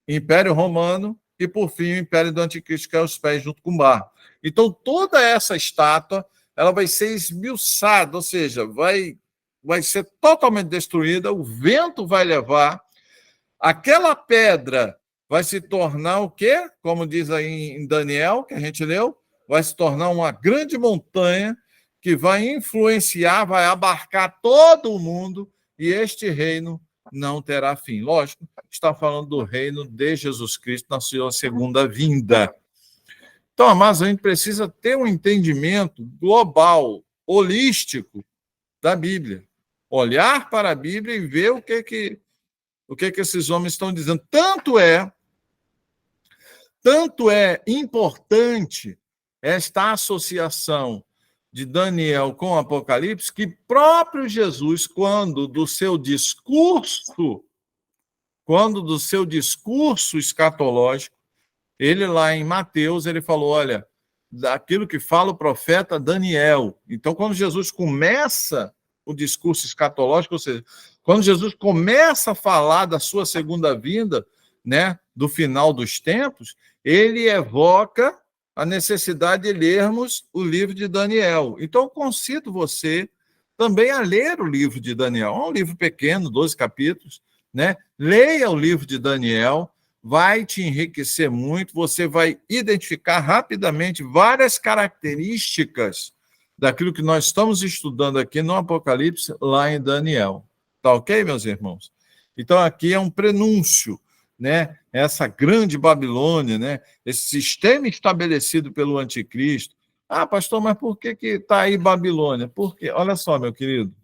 Império Romano e, por fim, o Império do Anticristo, que é os pés junto com o barro. Então, toda essa estátua ela vai ser esmiuçada, ou seja, vai ser totalmente destruída, o vento vai levar, aquela pedra vai se tornar o quê? Como diz aí em Daniel, que a gente leu, vai se tornar uma grande montanha que vai influenciar, vai abarcar todo o mundo, e este reino não terá fim. Lógico, está falando do reino de Jesus Cristo na sua segunda vinda. Então, amados, a gente precisa ter um entendimento global, holístico da Bíblia. Olhar para a Bíblia e ver o que esses homens estão dizendo. Tanto é importante esta associação de Daniel com o Apocalipse, que próprio Jesus, quando do seu discurso escatológico, ele lá em Mateus, ele falou, olha, daquilo que fala o profeta Daniel. Então, quando Jesus começa o discurso escatológico, ou seja, quando Jesus começa a falar da sua segunda vinda, né, do final dos tempos, ele evoca a necessidade de lermos o livro de Daniel. Então, eu convido você também a ler o livro de Daniel. É um livro pequeno, 12 capítulos, né? Leia o livro de Daniel, vai te enriquecer muito, você vai identificar rapidamente várias características daquilo que nós estamos estudando aqui no Apocalipse, lá em Daniel. Tá ok, meus irmãos? Então, aqui é um prenúncio, né? Essa grande Babilônia, né? Esse sistema estabelecido pelo anticristo. Ah, pastor, mas por que está aí Babilônia? Porque, olha só, meu querido,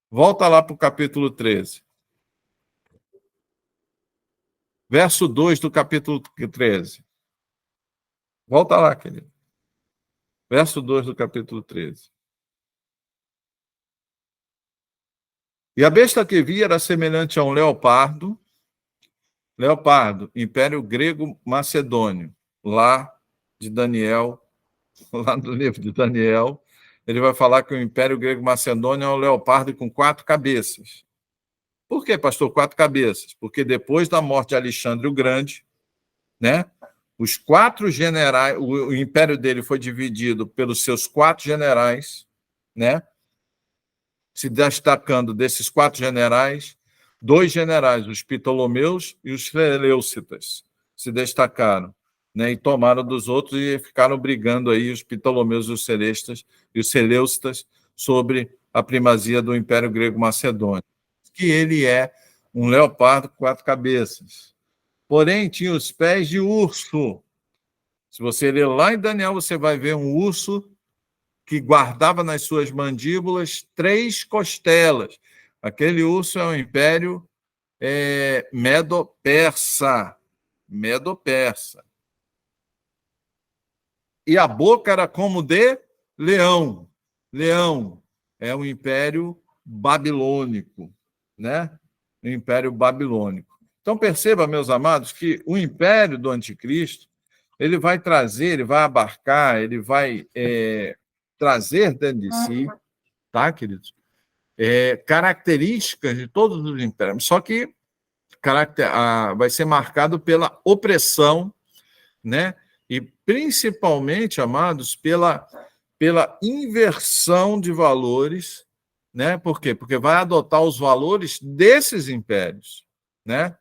volta lá para o capítulo 13. Verso 2 do capítulo 13. Volta lá, querido. Verso 2 do capítulo 13. E a besta que vi era semelhante a um leopardo, Império Grego Macedônio, lá de Daniel, lá no livro de Daniel, ele vai falar que o Império Grego Macedônio é um leopardo com 4 cabeças. Por que, pastor, 4 cabeças? Porque depois da morte de Alexandre o Grande, né, os 4 generais, o império dele foi dividido pelos seus 4 generais, né, se destacando desses 4 generais, 2 generais, os Ptolomeus e os Seleucidas, se destacaram, né, e tomaram dos outros e ficaram brigando aí os Ptolomeus e os Seleucidas sobre a primazia do Império Grego Macedônio, que ele é um leopardo com 4 cabeças. Porém, tinha os pés de urso. Se você ler lá em Daniel, você vai ver um urso que guardava nas suas mandíbulas 3 costelas. Aquele urso é o Império Medo-Persa. Medo-Persa. E a boca era como de leão. Leão é o Império Babilônico, né? O Império Babilônico. Então, perceba, meus amados, que o Império do Anticristo, ele vai trazer, ele vai abarcar, ele vai trazer dentro de si, tá, queridos? Características de todos os impérios, só que vai ser marcado pela opressão, né? E principalmente, amados, pela inversão de valores, né? Por quê? Porque vai adotar os valores desses impérios, né?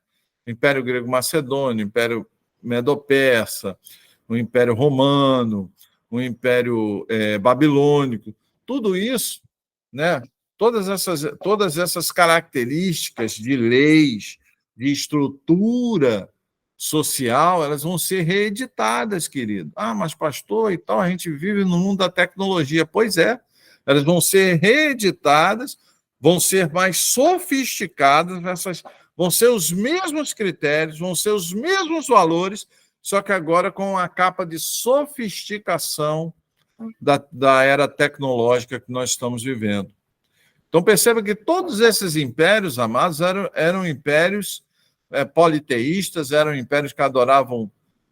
O Império Grego Macedônio, o Império Medo-Persa, o Império Romano, o Império Babilônico, tudo isso, né? Todas essas características de leis, de estrutura social, elas vão ser reeditadas, querido. Ah, mas pastor, e tal, a gente vive no mundo da tecnologia. Pois é, elas vão ser reeditadas, vão ser mais sofisticadas, vão ser os mesmos critérios, vão ser os mesmos valores, só que agora com a capa de sofisticação da era tecnológica que nós estamos vivendo. Então, perceba que todos esses impérios, amados, eram impérios politeístas, eram impérios que adoravam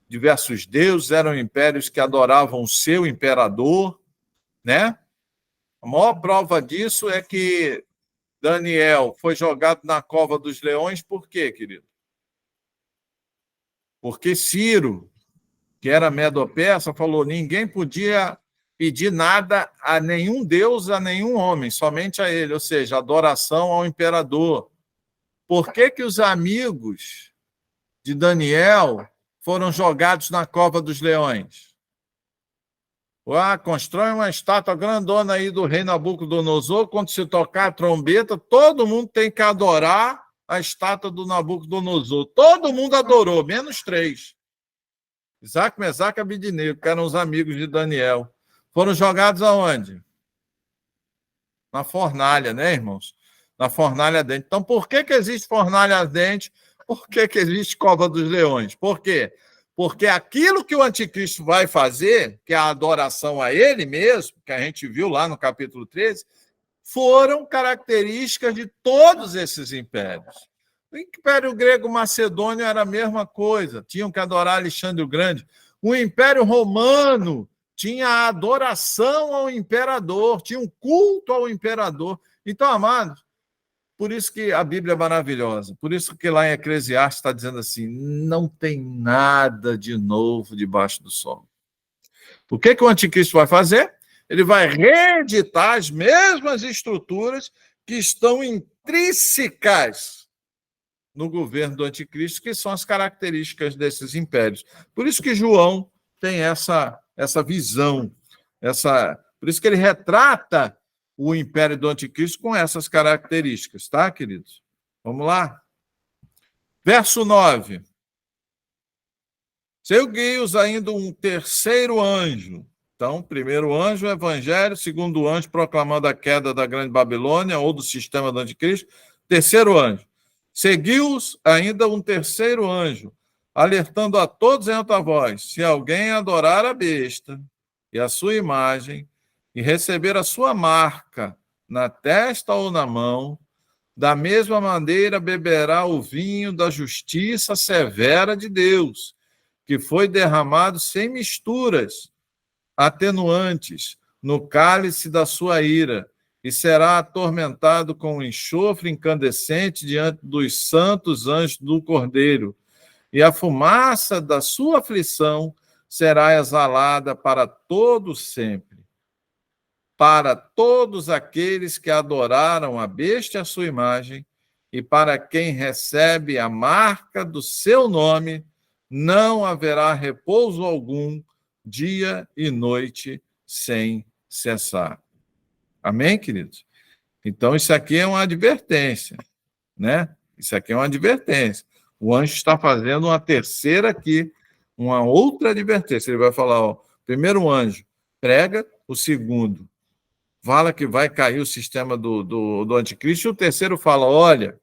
diversos deuses, eram impérios que adoravam o seu imperador, né? A maior prova disso é que Daniel foi jogado na cova dos leões, por quê, querido? Porque Ciro, que era medo-persa, falou: ninguém podia pedir nada a nenhum deus, a nenhum homem, somente a ele, ou seja, adoração ao imperador. Por que os amigos de Daniel foram jogados na cova dos leões? Constrói uma estátua grandona aí do rei Nabucodonosor, quando se tocar a trombeta, todo mundo tem que adorar a estátua do Nabucodonosor. Todo mundo adorou, menos 3. Isaac, Mesaque e Abidnego, que eram os amigos de Daniel. Foram jogados aonde? Na fornalha, né, irmãos? Na fornalha ardente. Então, por que existe fornalha ardente? Por que existe cova dos leões? Por quê? Porque aquilo que o anticristo vai fazer, que é a adoração a ele mesmo, que a gente viu lá no capítulo 13, foram características de todos esses impérios. O Império Grego Macedônio era a mesma coisa, tinham que adorar Alexandre o Grande. O Império Romano tinha a adoração ao imperador, tinha um culto ao imperador. Então, amados, por isso que a Bíblia é maravilhosa, por isso que lá em Eclesiastes está dizendo assim, não tem nada de novo debaixo do sol. O que o anticristo vai fazer? Ele vai reeditar as mesmas estruturas que estão intrínsecas no governo do anticristo, que são as características desses impérios. Por isso que João tem essa visão, por isso que ele retrata o império do anticristo com essas características, tá, queridos? Vamos lá? Verso 9. Seguiu-os ainda um terceiro anjo. Então, primeiro anjo, o evangelho, segundo anjo, proclamando a queda da grande Babilônia ou do sistema do anticristo. Terceiro anjo. Seguiu-os ainda um terceiro anjo, alertando a todos em alta voz: se alguém adorar a besta e a sua imagem e receber a sua marca na testa ou na mão, da mesma maneira beberá o vinho da justiça severa de Deus, que foi derramado sem misturas atenuantes no cálice da sua ira, e será atormentado com enxofre incandescente diante dos santos anjos do Cordeiro. E a fumaça da sua aflição será exalada para todo sempre. Para todos aqueles que adoraram a besta e a sua imagem, e para quem recebe a marca do seu nome, não haverá repouso algum, dia e noite, sem cessar. Amém, queridos? Então, isso aqui é uma advertência, né? Isso aqui é uma advertência. O anjo está fazendo uma terceira aqui, uma outra advertência. Ele vai falar, ó, primeiro anjo prega, o segundo fala que vai cair o sistema do anticristo, e o terceiro fala, olha,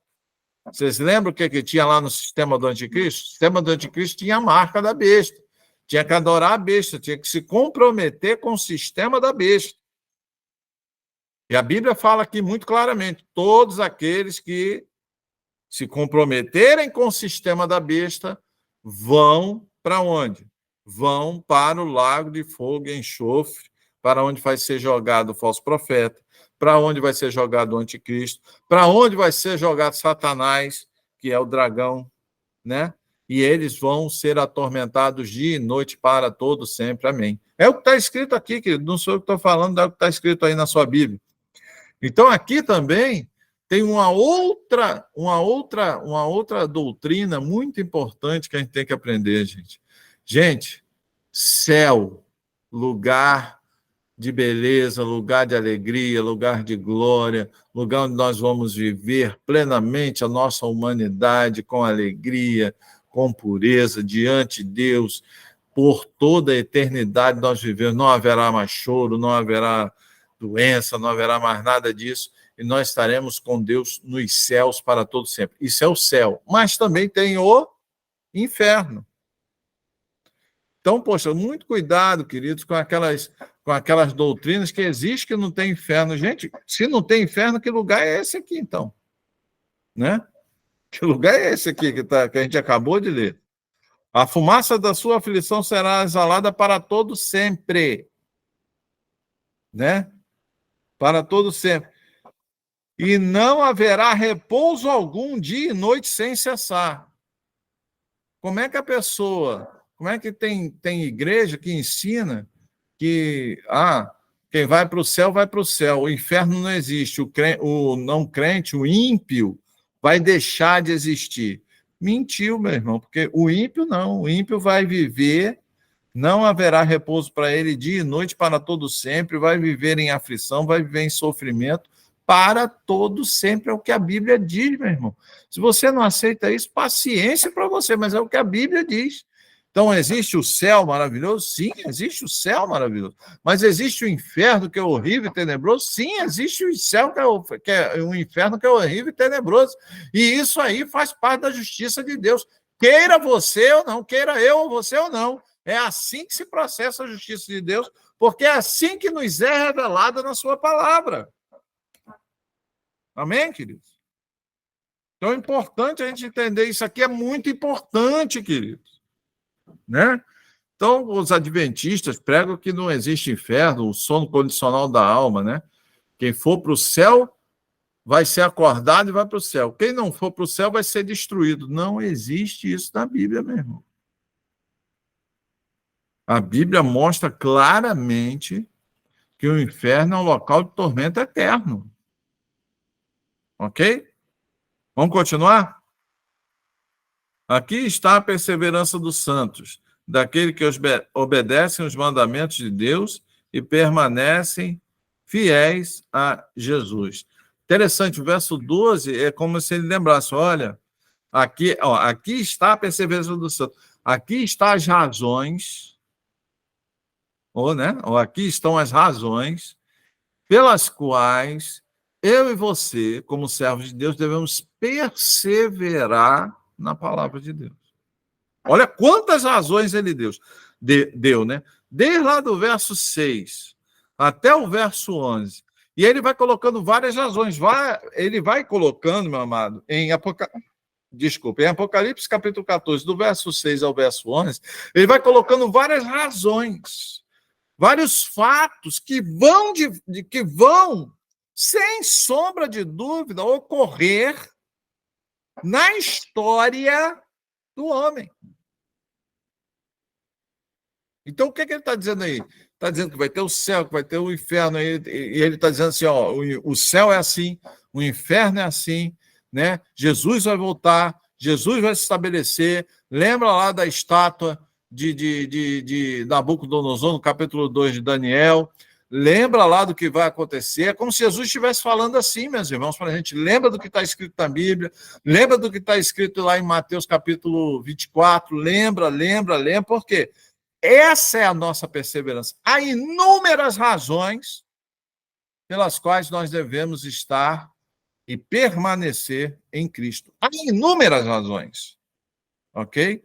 vocês lembram o que tinha lá no sistema do anticristo? O sistema do anticristo tinha a marca da besta, tinha que adorar a besta, tinha que se comprometer com o sistema da besta. E a Bíblia fala aqui muito claramente, todos aqueles que se comprometerem com o sistema da besta vão para onde? Vão para o lago de fogo e enxofre, para onde vai ser jogado o falso profeta, para onde vai ser jogado o anticristo, para onde vai ser jogado Satanás, que é o dragão, né? E eles vão ser atormentados dia e noite para todo sempre. Amém. É o que está escrito aqui, querido. Não sou eu que estou falando, é o que está escrito aí na sua Bíblia. Então, aqui também tem uma outra doutrina muito importante que a gente tem que aprender, gente. Gente, céu, lugar de beleza, lugar de alegria, lugar de glória, lugar onde nós vamos viver plenamente a nossa humanidade com alegria, com pureza, diante de Deus, por toda a eternidade nós vivemos. Não haverá mais choro, não haverá doença, não haverá mais nada disso, e nós estaremos com Deus nos céus para todo sempre. Isso é o céu, mas também tem o inferno. Então, poxa, muito cuidado, queridos, com aquelas doutrinas que existe que não tem inferno. Gente, se não tem inferno, que lugar é esse aqui, então? Né? Que lugar é esse aqui que a gente acabou de ler? A fumaça da sua aflição será exalada para todo sempre. Né? Para todo sempre. E não haverá repouso algum dia e noite sem cessar. Como é que tem igreja que ensina que quem vai para o céu, vai para o céu, o inferno não existe, o não crente, o ímpio, vai deixar de existir. Mentiu, meu irmão, porque o ímpio vai viver, não haverá repouso para ele dia e noite para todo sempre, vai viver em aflição, vai viver em sofrimento para todo sempre, é o que a Bíblia diz, meu irmão. Se você não aceita isso, paciência para você, mas é o que a Bíblia diz. Então, existe o céu maravilhoso? Sim, existe o céu maravilhoso. Mas existe o inferno que é horrível e tenebroso? Sim, existe o céu que é o inferno que é horrível e tenebroso. E isso aí faz parte da justiça de Deus. Queira você ou não, queira eu ou você ou não. É assim que se processa a justiça de Deus, porque é assim que nos é revelada na sua palavra. Amém, queridos? Então é importante a gente entender isso aqui, é muito importante, queridos. Né? Então, os adventistas pregam que não existe inferno, o sono condicional da alma, né? Quem for para o céu vai ser acordado e vai para o céu. Quem não for para o céu vai ser destruído. Não existe isso na Bíblia, meu irmão. A Bíblia mostra claramente que o inferno é um local de tormento eterno. Ok? Vamos continuar? Aqui está a perseverança dos santos, daquele que obedecem os mandamentos de Deus e permanecem fiéis a Jesus. Interessante, o verso 12 é como se ele lembrasse, olha, aqui está a perseverança dos santos, aqui estão as razões, aqui estão as razões pelas quais eu e você, como servos de Deus, devemos perseverar na palavra de Deus. Olha quantas razões ele deu, né? Desde lá do verso 6 até o verso 11. E ele vai colocando várias razões. Ele vai colocando, meu amado, em Apocalipse capítulo 14, do verso 6 ao verso 11, ele vai colocando várias razões, vários fatos que vão, sem sombra de dúvida, ocorrer na história do homem. Então, o que ele está dizendo aí? Está dizendo que vai ter o céu, que vai ter o inferno, e ele está dizendo assim, ó, o céu é assim, o inferno é assim, né? Jesus vai voltar, Jesus vai se estabelecer. Lembra lá da estátua de Nabucodonosor, no capítulo 2 de Daniel? Lembra lá do que vai acontecer? É como se Jesus estivesse falando assim, meus irmãos, para a gente. Lembra do que está escrito na Bíblia, lembra do que está escrito lá em Mateus capítulo 24, lembra, por quê? Essa é a nossa perseverança. Há inúmeras razões pelas quais nós devemos estar e permanecer em Cristo. Há inúmeras razões, ok?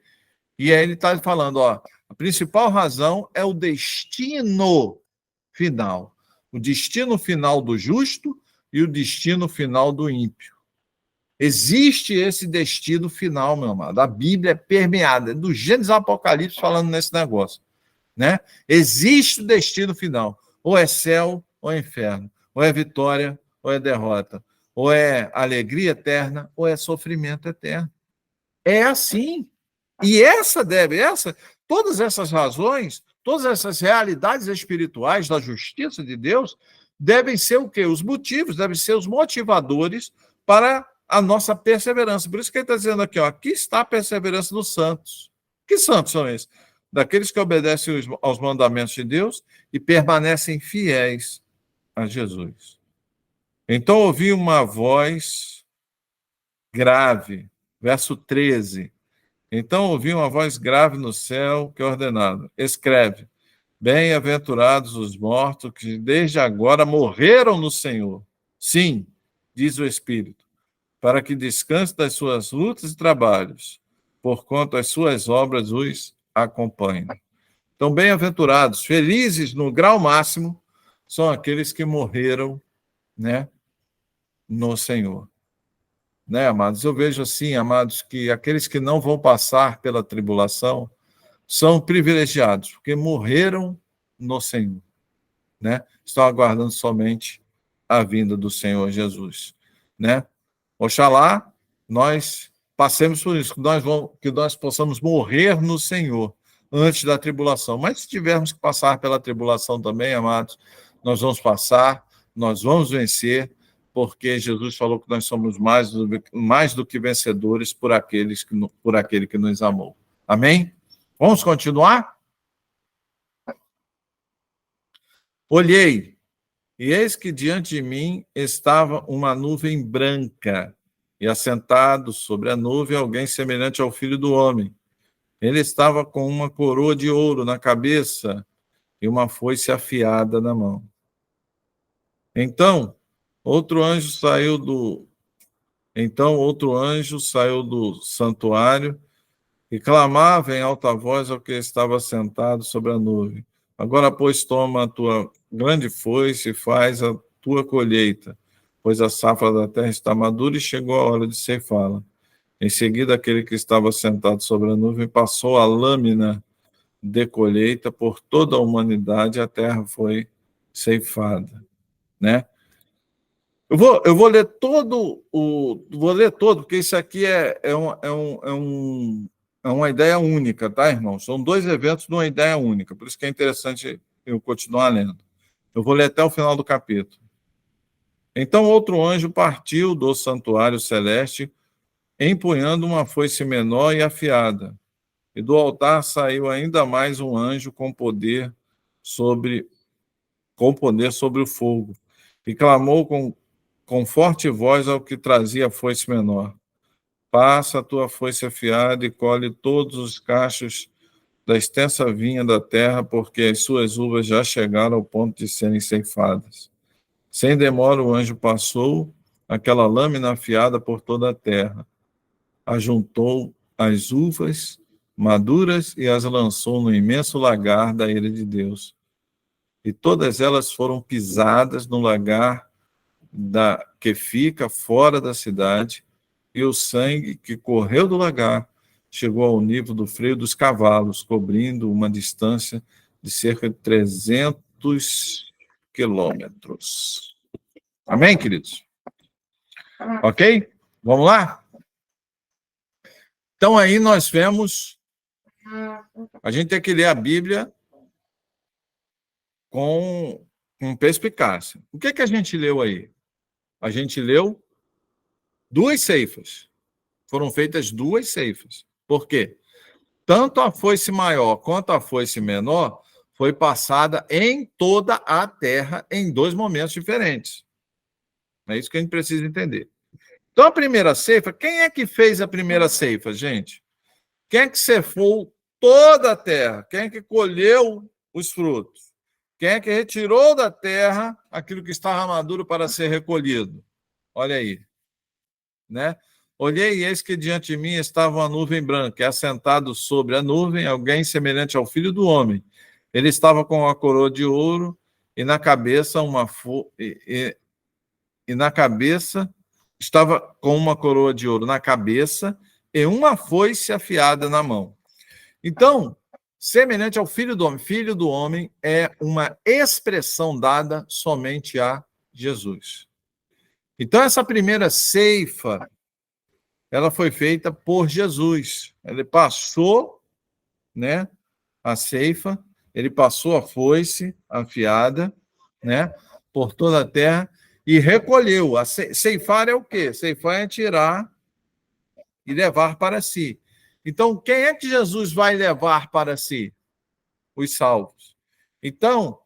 E aí ele está falando, ó, a principal razão é o destino final. O destino final do justo e o destino final do ímpio. Existe esse destino final, meu amado. A Bíblia é permeada, do Gênesis ao Apocalipse, falando nesse negócio, né? Existe o destino final. Ou é céu, ou é inferno. Ou é vitória, ou é derrota. Ou é alegria eterna, ou é sofrimento eterno. É assim. E todas essas razões, todas essas realidades espirituais da justiça de Deus devem ser o quê? Os motivos, devem ser os motivadores para a nossa perseverança. Por isso que ele está dizendo aqui, ó, aqui está a perseverança dos santos. Que santos são esses? Daqueles que obedecem aos mandamentos de Deus e permanecem fiéis a Jesus. Então ouvi uma voz grave, verso 13. Então ouvi uma voz grave no céu que ordenava: escreve, bem-aventurados os mortos que desde agora morreram no Senhor. Sim, diz o Espírito, para que descanse das suas lutas e trabalhos, porquanto as suas obras os acompanham. Então, bem-aventurados, felizes no grau máximo, são aqueles que morreram, né, no Senhor. Né, amados? Eu vejo assim, amados, que aqueles que não vão passar pela tribulação são privilegiados, porque morreram no Senhor, né? Estão aguardando somente a vinda do Senhor Jesus, né? Oxalá nós passemos por isso, que nós possamos morrer no Senhor antes da tribulação. Mas se tivermos que passar pela tribulação também, amados, nós vamos passar, nós vamos vencer, porque Jesus falou que nós somos mais do que vencedores por aquele que nos amou. Amém? Vamos continuar? Olhei, e eis que diante de mim estava uma nuvem branca, e assentado sobre a nuvem alguém semelhante ao Filho do Homem. Ele estava com uma coroa de ouro na cabeça e uma foice afiada na mão. Então, outro anjo saiu do santuário e clamava em alta voz ao que estava sentado sobre a nuvem: agora, pois, toma a tua grande foice e faz a tua colheita, pois a safra da terra está madura e chegou a hora de ceifá-la. Em seguida, aquele que estava sentado sobre a nuvem passou a lâmina de colheita por toda a humanidade e a terra foi ceifada, né? Eu vou ler todo, porque isso aqui é uma ideia única, tá, irmão? São dois eventos de uma ideia única, por isso que é interessante eu continuar lendo. Eu vou ler até o final do capítulo. Então, outro anjo partiu do santuário celeste, empunhando uma foice menor e afiada. E do altar saiu ainda mais um anjo com poder sobre o fogo, e clamou com forte voz ao que trazia a foice menor: passa a tua foice afiada e colhe todos os cachos da extensa vinha da terra, porque as suas uvas já chegaram ao ponto de serem ceifadas. Sem demora o anjo passou aquela lâmina afiada por toda a terra, ajuntou as uvas maduras e as lançou no imenso lagar da ira de Deus. E todas elas foram pisadas no lagar que fica fora da cidade, e o sangue que correu do lagar chegou ao nível do freio dos cavalos, cobrindo uma distância de cerca de 300 quilômetros. Amém, queridos? Ok? Vamos lá? Então, aí nós vemos... A gente tem que ler a Bíblia com perspicácia. O que a gente leu aí? A gente leu 2 ceifas. Foram feitas 2 ceifas. Por quê? Tanto a foice maior quanto a foice menor foi passada em toda a terra em 2 momentos diferentes. É isso que a gente precisa entender. Então, a primeira ceifa, quem é que fez a primeira ceifa, gente? Quem é que ceifou toda a terra? Quem é que colheu os frutos? Quem é que retirou da terra aquilo que estava maduro para ser recolhido? Olha aí. Né? Olhei e eis que diante de mim estava uma nuvem branca, e assentado sobre a nuvem alguém semelhante ao Filho do Homem. Ele estava com uma coroa de ouro e na cabeça estava com uma coroa de ouro na cabeça e uma foice afiada na mão. Então, semelhante ao Filho do Homem. Filho do Homem é uma expressão dada somente a Jesus. Então, essa primeira ceifa, ela foi feita por Jesus. Ele passou, né, a ceifa, ele passou a foice afiada, né, por toda a terra e recolheu. Ceifar é o quê? Ceifar é tirar e levar para si. Então, quem é que Jesus vai levar para si? Os salvos. Então,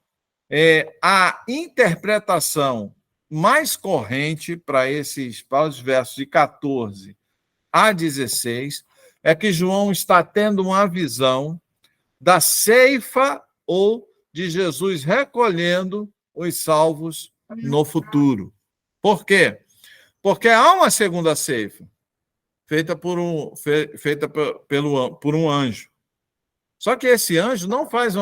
a interpretação mais corrente para os versos de 14 a 16 é que João está tendo uma visão da ceifa ou de Jesus recolhendo os salvos no futuro. Por quê? Porque há uma segunda ceifa feita por um anjo. Só que esse anjo não faz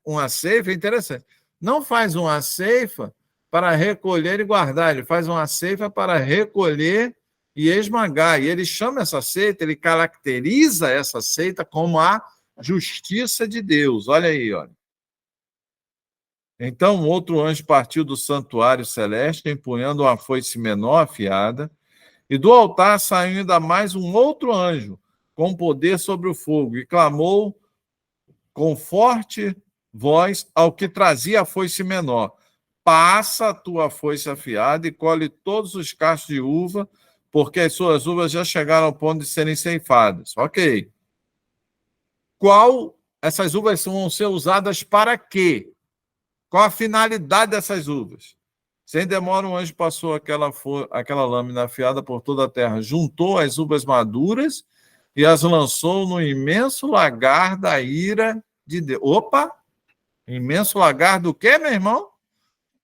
uma ceifa, interessante, não faz uma ceifa para recolher e guardar, ele faz uma ceifa para recolher e esmagar. E ele chama essa seita, ele caracteriza essa seita como a justiça de Deus. Olha aí, olha. Então, outro anjo partiu do santuário celeste, empunhando uma foice menor afiada, e do altar saiu ainda mais um outro anjo, com poder sobre o fogo, e clamou com forte voz ao que trazia a foice menor: passa a tua foice afiada e colhe todos os cachos de uva, porque as suas uvas já chegaram ao ponto de serem ceifadas. Ok. Essas uvas vão ser usadas para quê? Qual a finalidade dessas uvas? Sem demora, um anjo passou aquela lâmina afiada por toda a terra, juntou as uvas maduras e as lançou no imenso lagar da ira de Deus. Opa! Imenso lagar do quê, meu irmão?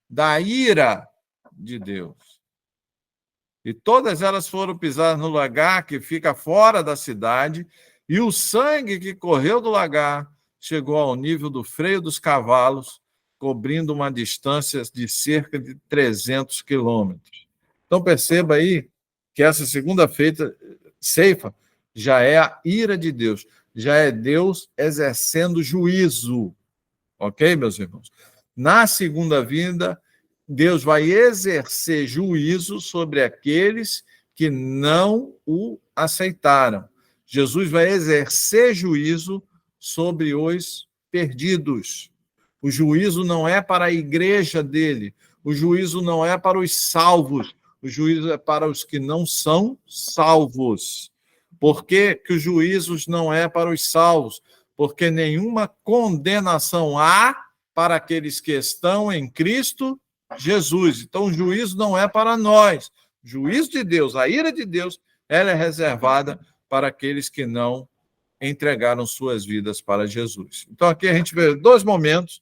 Da ira de Deus. E todas elas foram pisadas no lagar que fica fora da cidade, e o sangue que correu do lagar chegou ao nível do freio dos cavalos, cobrindo uma distância de cerca de 300 quilômetros. Então, perceba aí que essa segunda ceifa já é a ira de Deus, já é Deus exercendo juízo. Ok, meus irmãos? Na segunda vinda, Deus vai exercer juízo sobre aqueles que não o aceitaram. Jesus vai exercer juízo sobre os perdidos. O juízo não é para a igreja dele, o juízo não é para os salvos, o juízo é para os que não são salvos. Por que que os juízos não é para os salvos? Porque nenhuma condenação há para aqueles que estão em Cristo Jesus. Então, o juízo não é para nós. O juízo de Deus, a ira de Deus, ela é reservada para aqueles que não entregaram suas vidas para Jesus. Então, aqui a gente vê 2 momentos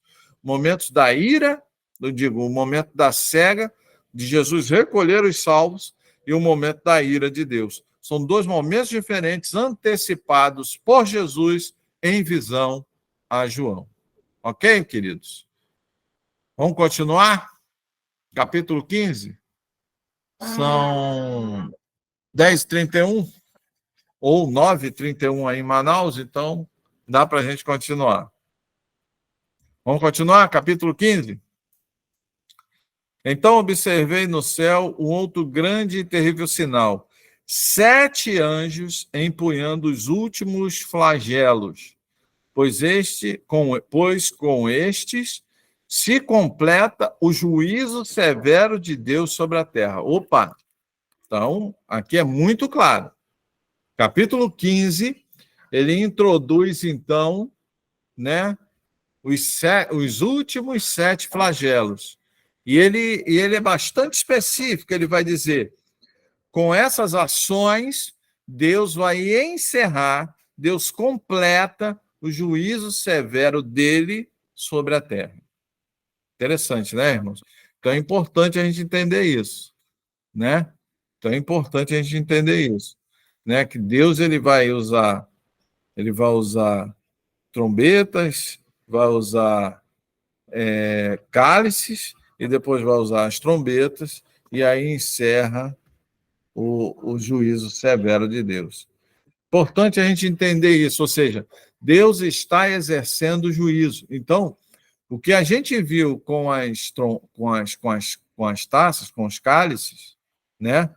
da ira, o momento da cega, de Jesus recolher os salvos, e o momento da ira de Deus. São 2 momentos diferentes, antecipados por Jesus em visão a João. Ok, queridos? Vamos continuar? Capítulo 15. São 10h31 ou 9h31 aí em Manaus, então dá para a gente continuar. Vamos continuar? Capítulo 15. Então observei no céu um outro grande e terrível sinal: 7 anjos empunhando os últimos flagelos, pois com estes se completa o juízo severo de Deus sobre a terra. Opa! Então, aqui é muito claro. Capítulo 15, ele introduz, então, né, os últimos 7 flagelos. E ele é bastante específico, ele vai dizer, com essas ações, Deus vai encerrar, Deus completa o juízo severo dele sobre a terra. Interessante, né, irmãos? Então é importante a gente entender isso, né? Então é importante a gente entender isso, né? Que Deus ele vai usar trombetas, vai usar cálices e depois vai usar as trombetas e aí encerra o juízo severo de Deus. Importante a gente entender isso, ou seja, Deus está exercendo o juízo. Então, o que a gente viu com as taças, com os cálices, né?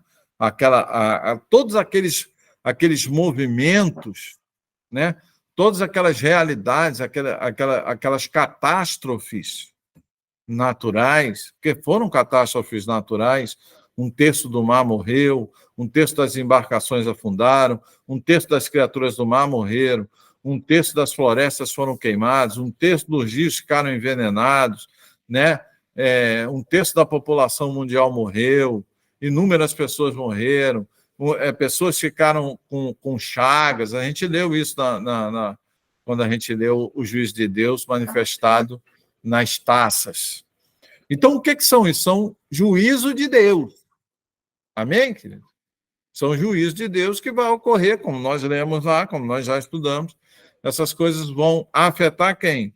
Todos aqueles movimentos, né? Todas aquelas realidades, aquelas catástrofes naturais, que foram catástrofes naturais, 1/3 do mar morreu, 1/3 das embarcações afundaram, 1/3 das criaturas do mar morreram, 1/3 das florestas foram queimadas, 1/3 dos rios ficaram envenenados, né? 1/3 da população mundial morreu, inúmeras pessoas morreram, pessoas ficaram com chagas. A gente leu isso quando a gente leu o juízo de Deus manifestado nas taças. Então, o que são isso? São juízo de Deus. Amém, querido? São juízos de Deus que vai ocorrer, como nós lemos lá, como nós já estudamos. Essas coisas vão afetar quem?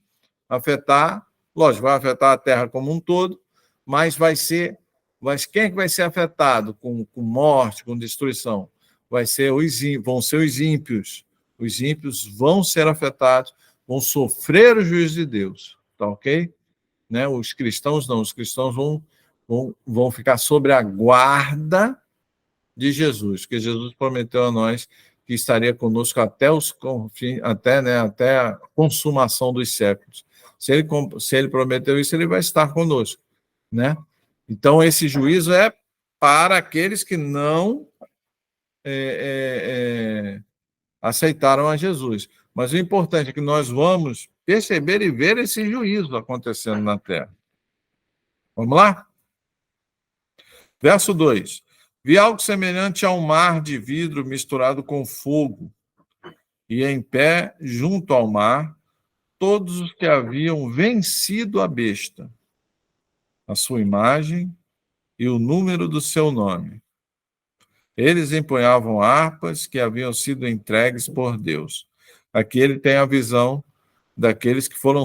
Lógico, vai afetar a terra como um todo, mas quem é que vai ser afetado com morte, com destruição? Vão ser os ímpios. Os ímpios vão ser afetados, vão sofrer o juízo de Deus. Tá ok? Né? Os cristãos não, os cristãos vão ficar sob a guarda de Jesus, que Jesus prometeu a nós que estaria conosco até a consumação dos séculos. Se ele prometeu isso, ele vai estar conosco, né? Então, esse juízo é para aqueles que não aceitaram a Jesus. Mas o importante é que nós vamos perceber e ver esse juízo acontecendo na terra. Vamos lá? Verso 2. Vi algo semelhante a um mar de vidro misturado com fogo, e em pé, junto ao mar, todos os que haviam vencido a besta, a sua imagem e o número do seu nome. Eles empunhavam harpas que haviam sido entregues por Deus. Aqui ele tem a visão daqueles que foram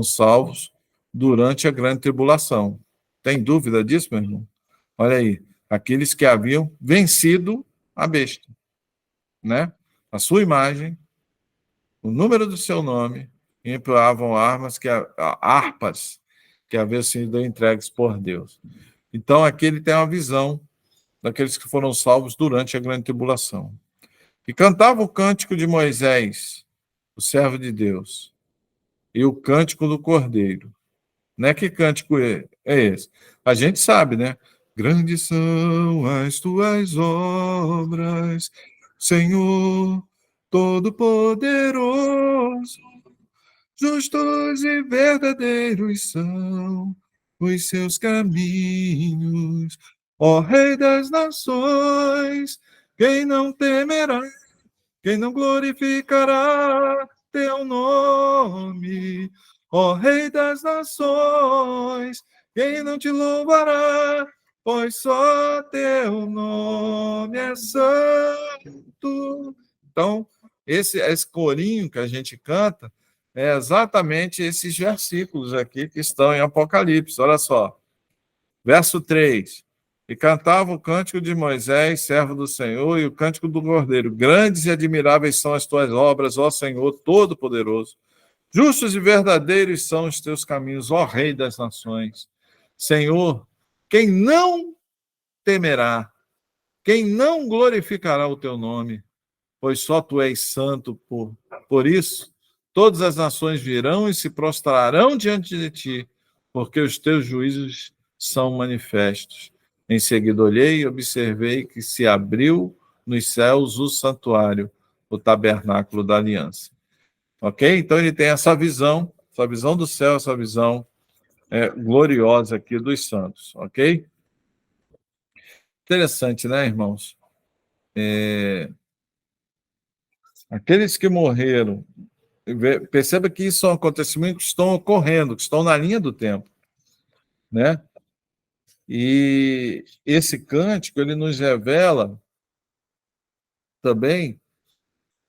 salvos durante a grande tribulação. Tem dúvida disso, meu irmão? Olha aí, aqueles que haviam vencido a besta, né? A sua imagem, o número do seu nome, e empunhavam harpas que haviam sido entregues por Deus. Então, aqui ele tem uma visão daqueles que foram salvos durante a grande tribulação. E cantava o cântico de Moisés, o servo de Deus, e o cântico do Cordeiro. Né? Que cântico é esse? A gente sabe, né? Grandes são as tuas obras, Senhor Todo-Poderoso. Justos e verdadeiros são os seus caminhos, ó Rei das nações. Quem não temerá, quem não glorificará teu nome, ó Rei das nações, quem não te louvará, pois só teu nome é santo. Então, esse corinho que a gente canta é exatamente esses versículos aqui que estão em Apocalipse. Olha só. Verso 3. E cantava o cântico de Moisés, servo do Senhor, e o cântico do Cordeiro. Grandes e admiráveis são as tuas obras, ó Senhor Todo-Poderoso. Justos e verdadeiros são os teus caminhos, ó Rei das Nações. Senhor, quem não temerá, quem não glorificará o teu nome, pois só tu és santo. Por isso, todas as nações virão e se prostrarão diante de ti, porque os teus juízos são manifestos. Em seguida olhei e observei que se abriu nos céus o santuário, o tabernáculo da aliança. Ok? Então ele tem essa visão do céu, essa visão gloriosa aqui dos santos. Ok? Interessante, né, irmãos? Aqueles que morreram, perceba que isso são acontecimentos que estão ocorrendo, que estão na linha do tempo, né? E esse cântico, ele nos revela também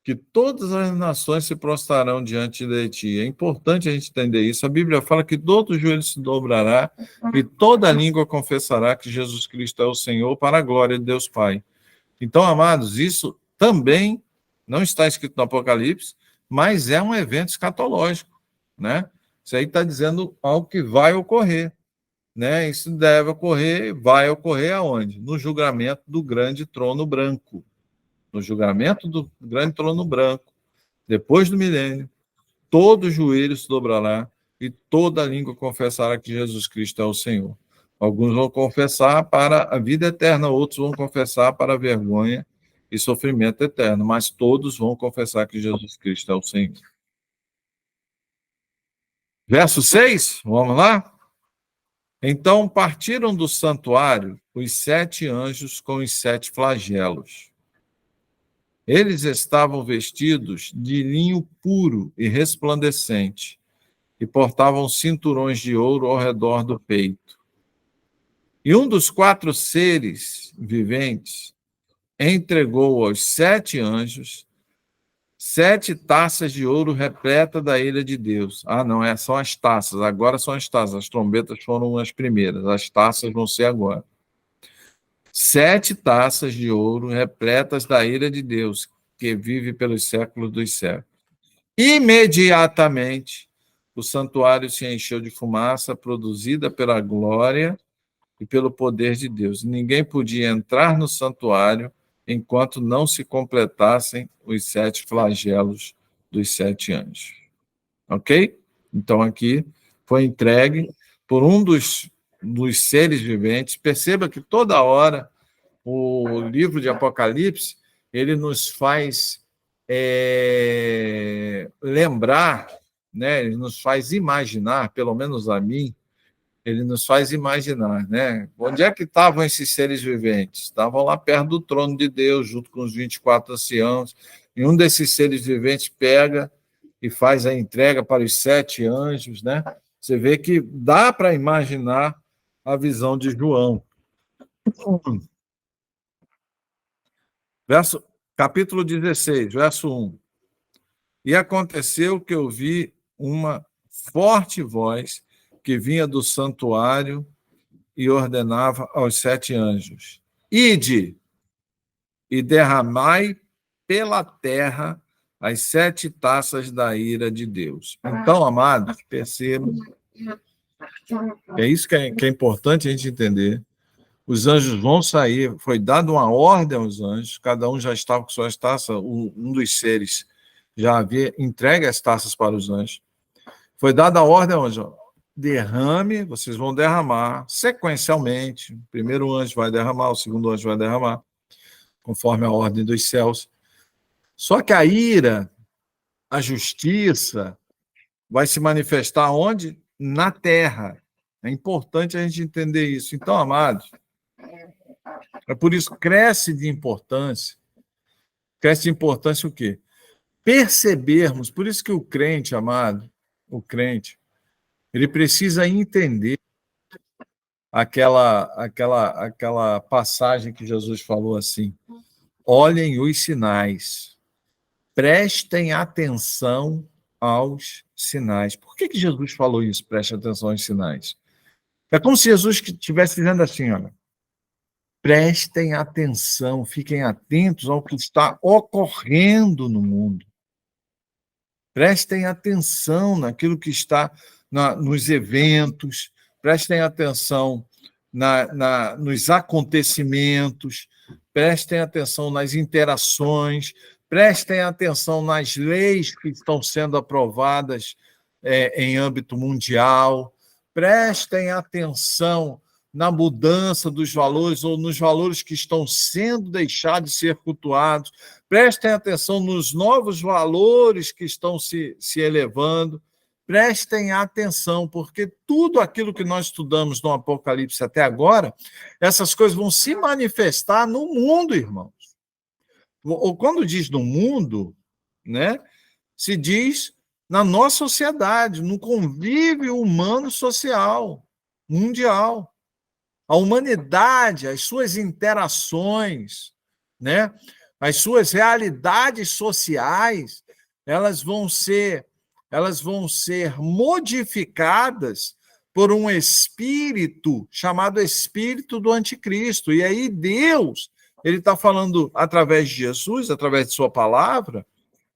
que todas as nações se prostrarão diante de ti. É importante a gente entender isso. A Bíblia fala que todo joelho se dobrará e toda língua confessará que Jesus Cristo é o Senhor, para a glória de Deus Pai. Então, amados, isso também não está escrito no Apocalipse, mas é um evento escatológico, né? Isso aí está dizendo algo que vai ocorrer, né? Isso deve ocorrer, vai ocorrer aonde? No julgamento do grande trono branco. No julgamento do grande trono branco, depois do milênio, todo joelho se dobrará e toda língua confessará que Jesus Cristo é o Senhor. Alguns vão confessar para a vida eterna, outros vão confessar para a vergonha e sofrimento eterno, mas todos vão confessar que Jesus Cristo é o Senhor. Verso 6, vamos lá? Então partiram do santuário os 7 anjos com os 7 flagelos. Eles estavam vestidos de linho puro e resplandecente e portavam cinturões de ouro ao redor do peito. E um dos 4 seres viventes entregou aos 7 anjos 7 taças de ouro repletas da ira de Deus. Ah, não, são as taças. Agora são as taças. As trombetas foram as primeiras. As taças vão ser agora. 7 taças de ouro repletas da ira de Deus, que vive pelos séculos dos séculos. Imediatamente, o santuário se encheu de fumaça produzida pela glória e pelo poder de Deus. Ninguém podia entrar no santuário enquanto não se completassem os 7 flagelos dos 7 anjos. Ok? Então, aqui foi entregue por um dos seres viventes. Perceba que toda hora o livro de Apocalipse ele nos faz lembrar, né? Ele nos faz imaginar, pelo menos a mim, ele nos faz imaginar, né? Onde é que estavam esses seres viventes? Estavam lá perto do trono de Deus, junto com os 24 anciãos, e um desses seres viventes pega e faz a entrega para os 7 anjos, né? Você vê que dá para imaginar a visão de João. Capítulo 16, verso 1. E aconteceu que eu vi uma forte voz que vinha do santuário e ordenava aos 7 anjos: Ide e derramai pela terra as 7 taças da ira de Deus. Então, amados, percebam, é isso que é importante a gente entender. Os anjos vão sair, foi dada uma ordem aos anjos, cada um já estava com suas taças, um dos seres já havia entregue as taças para os anjos. Foi dada a ordem aos anjos: derrame, vocês vão derramar sequencialmente. O primeiro anjo vai derramar, o segundo anjo vai derramar, conforme a ordem dos céus. Só que a ira, a justiça, vai se manifestar onde? Na terra. É importante a gente entender isso. Então, amados, é por isso que cresce de importância o quê? Percebermos, por isso que o crente, amado, ele precisa entender aquela passagem que Jesus falou assim: olhem os sinais. prestem atenção aos sinais. Por que Jesus falou isso? Preste atenção aos sinais. É como se Jesus estivesse dizendo assim, olha, prestem atenção, fiquem atentos ao que está ocorrendo no mundo. Prestem atenção naquilo que está nos eventos, prestem atenção nos acontecimentos, prestem atenção nas interações, prestem atenção nas leis que estão sendo aprovadas em âmbito mundial, prestem atenção na mudança dos valores ou nos valores que estão sendo deixados de ser cultuados, prestem atenção nos novos valores que estão se elevando, prestem atenção, porque tudo aquilo que nós estudamos no Apocalipse até agora, essas coisas vão se manifestar no mundo, irmãos. Ou quando diz no mundo, né, se diz na nossa sociedade, no convívio humano social, mundial. A humanidade, as suas interações, né, as suas realidades sociais, elas vão ser modificadas por um espírito chamado espírito do anticristo. E aí Deus, ele está falando através de Jesus, através de sua palavra,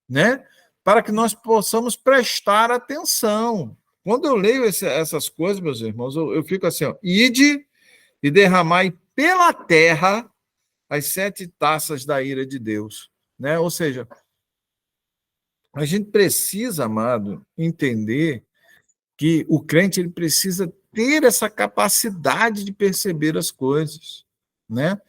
né, para que nós possamos prestar atenção. Quando eu leio essas coisas, meus irmãos, eu fico assim, ó, ide e derramai pela terra as 7 taças da ira de Deus, né? Ou seja, a gente precisa, amado, entender que o crente ele precisa ter essa capacidade de perceber as coisas, né?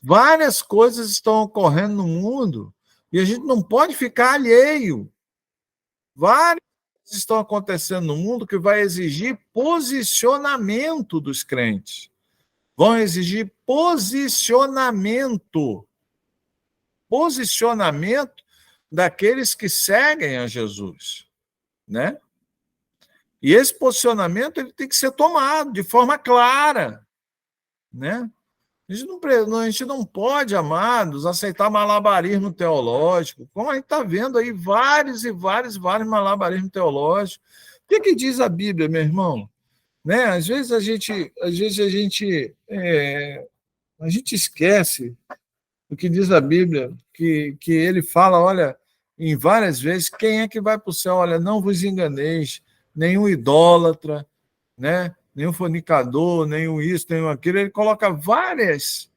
Várias coisas estão ocorrendo no mundo e a gente não pode ficar alheio. Várias coisas estão acontecendo no mundo que vai exigir posicionamento dos crentes. Vão exigir posicionamento daqueles que seguem a Jesus, né? E esse posicionamento ele tem que ser tomado de forma clara, né? A gente não pode, amados, aceitar malabarismo teológico, como a gente está vendo aí vários malabarismos teológicos. O que diz a Bíblia, meu irmão? Né? Às vezes a gente esquece o que diz a Bíblia, que ele fala, olha, em várias vezes, quem é que vai para o céu? Olha, não vos enganeis, nenhum idólatra, né? Nenhum fornicador, nenhum isso, nenhum aquilo. Ele coloca várias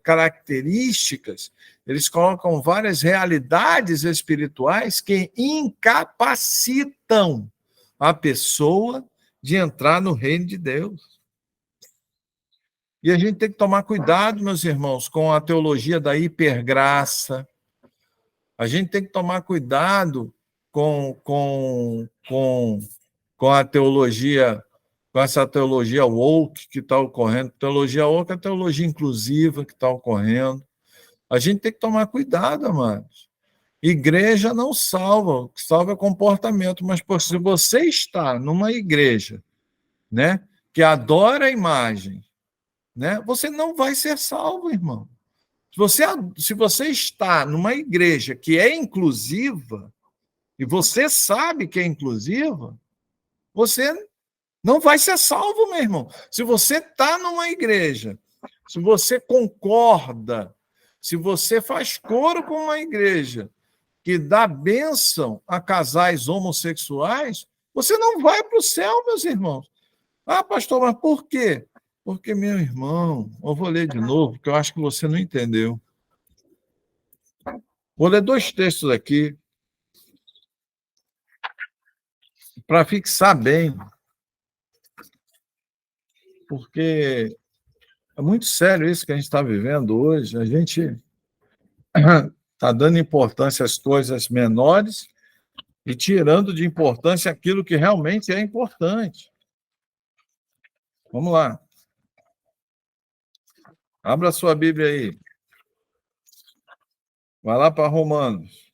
características, eles colocam várias realidades espirituais que incapacitam a pessoa de entrar no reino de Deus. E a gente tem que tomar cuidado, meus irmãos, com a teologia da hipergraça. A gente tem que tomar cuidado com a teologia, com essa teologia woke que está ocorrendo. Teologia woke é a teologia inclusiva que está ocorrendo. A gente tem que tomar cuidado, amados. Igreja não salva, o que salva é comportamento. Mas se você está numa igreja, né, que adora a imagem, né, você não vai ser salvo, irmão. Se você está numa igreja que é inclusiva, e você sabe que é inclusiva, você não vai ser salvo, meu irmão. Se você está numa igreja, se você concorda, se você faz coro com uma igreja que dá bênção a casais homossexuais, você não vai para o céu, meus irmãos. Ah, pastor, mas por quê? Porque, meu irmão, eu vou ler de novo, porque eu acho que você não entendeu. Vou ler 2 textos aqui para fixar bem, porque é muito sério isso que a gente está vivendo hoje. A gente está dando importância às coisas menores e tirando de importância aquilo que realmente é importante. Vamos lá. Abra a sua Bíblia aí. Vai lá para Romanos.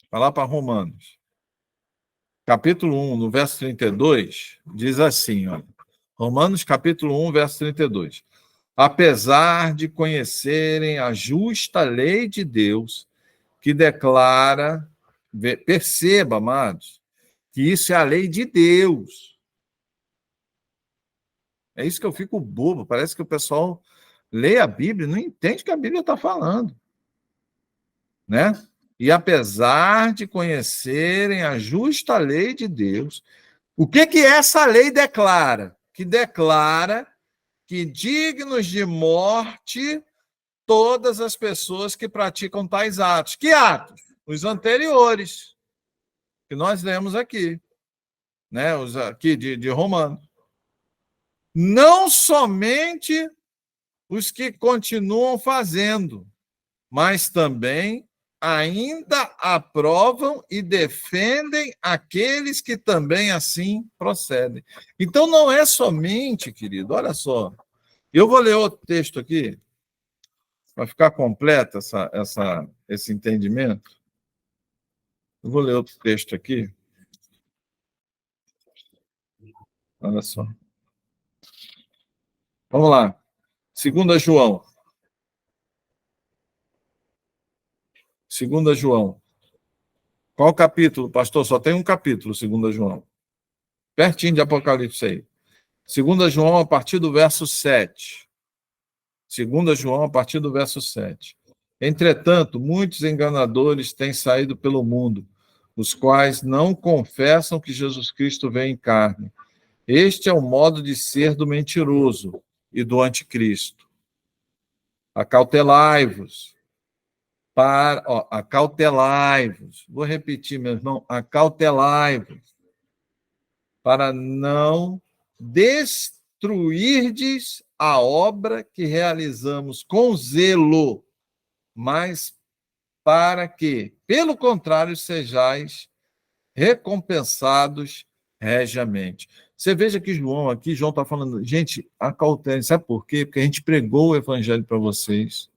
Vai lá para Romanos. Capítulo 1, no verso 32, diz assim, ó. Romanos capítulo 1, verso 32. Apesar de conhecerem a justa lei de Deus, que declara, perceba, amados, que isso é a lei de Deus. É isso que eu fico bobo. Parece que o pessoal lê a Bíblia e não entende o que a Bíblia está falando. Né? E apesar de conhecerem a justa lei de Deus, o que essa lei declara? Que declara que dignos de morte todas as pessoas que praticam tais atos. Que atos? Os anteriores, que nós lemos aqui, né? Os aqui de Romanos. Não somente os que continuam fazendo, mas também ainda aprovam e defendem aqueles que também assim procedem. Então, não é somente, querido, olha só, eu vou ler outro texto aqui, para ficar completo esse entendimento. Eu vou ler outro texto aqui. Olha só. Vamos lá. 2 João. 2 João. Qual o capítulo, pastor? Só tem um capítulo, 2 João. Pertinho de Apocalipse aí. 2 João, a partir do verso 7. 2 João, a partir do verso 7. Entretanto, muitos enganadores têm saído pelo mundo, os quais não confessam que Jesus Cristo veio em carne. Este é o modo de ser do mentiroso e do anticristo. Acautelai-vos. Acautelai-vos. Vou repetir, meu irmão. Acautelai-vos. Para não destruirdes a obra que realizamos com zelo, mas para que, pelo contrário, sejais recompensados regiamente. Você veja que João está falando, gente, acautelem, sabe por quê? Porque a gente pregou o evangelho para vocês,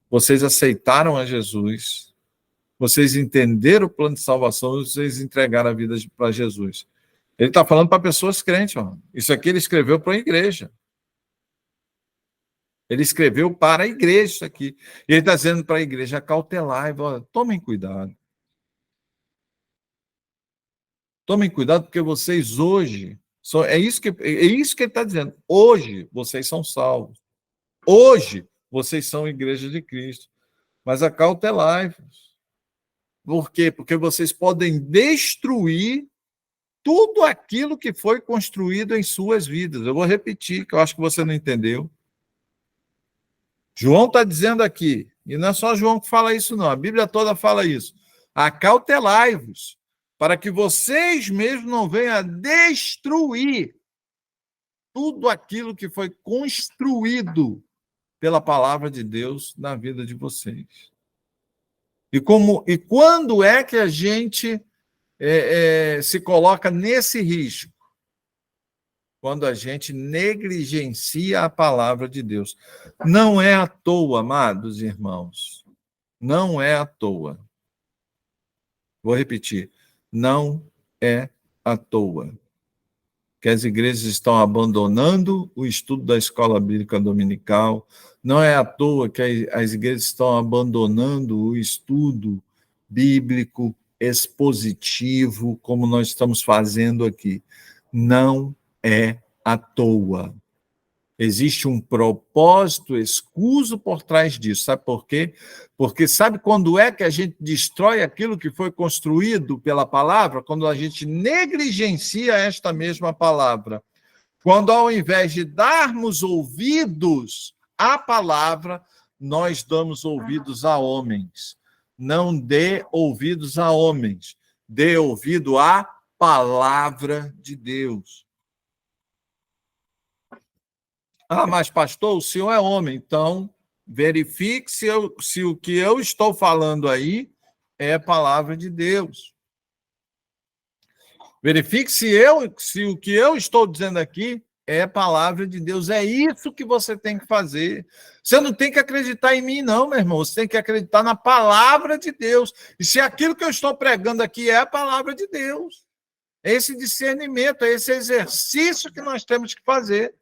vocês aceitaram a Jesus, vocês entenderam o plano de salvação, vocês entregaram a vida para Jesus. Ele está falando para pessoas crentes, ó. Isso aqui ele escreveu para a igreja. Ele escreveu para a igreja isso aqui. E ele está dizendo para a igreja, acautelai, tomem cuidado. Tomem cuidado, porque vocês hoje... É isso que ele está dizendo. Hoje, vocês são salvos. Hoje, vocês são igreja de Cristo. Mas acautelai-vos. Por quê? Porque vocês podem destruir tudo aquilo que foi construído em suas vidas. Eu vou repetir, que eu acho que você não entendeu. João está dizendo aqui, e não é só João que fala isso, não. A Bíblia toda fala isso. Acautelai-vos, para que vocês mesmos não venham a destruir tudo aquilo que foi construído pela palavra de Deus na vida de vocês. E quando é que a gente se coloca nesse risco? Quando a gente negligencia a palavra de Deus. Não é à toa, amados irmãos. Não é à toa. Vou repetir. Não é à toa que as igrejas estão abandonando o estudo da escola bíblica dominical. Não é à toa que as igrejas estão abandonando o estudo bíblico expositivo, como nós estamos fazendo aqui. Não é à toa. Existe um propósito escuso por trás disso. Sabe por quê? Porque sabe quando é que a gente destrói aquilo que foi construído pela palavra? Quando a gente negligencia esta mesma palavra. Quando, ao invés de darmos ouvidos à palavra, nós damos ouvidos a homens. Não dê ouvidos a homens. Dê ouvido à palavra de Deus. Ah, mas pastor, o senhor é homem, então verifique se o que eu estou falando aí é a palavra de Deus. Verifique se o que eu estou dizendo aqui é a palavra de Deus. É isso que você tem que fazer. Você não tem que acreditar em mim, não, meu irmão. Você tem que acreditar na palavra de Deus. E se aquilo que eu estou pregando aqui é a palavra de Deus. É esse discernimento, é esse exercício que nós temos que fazer.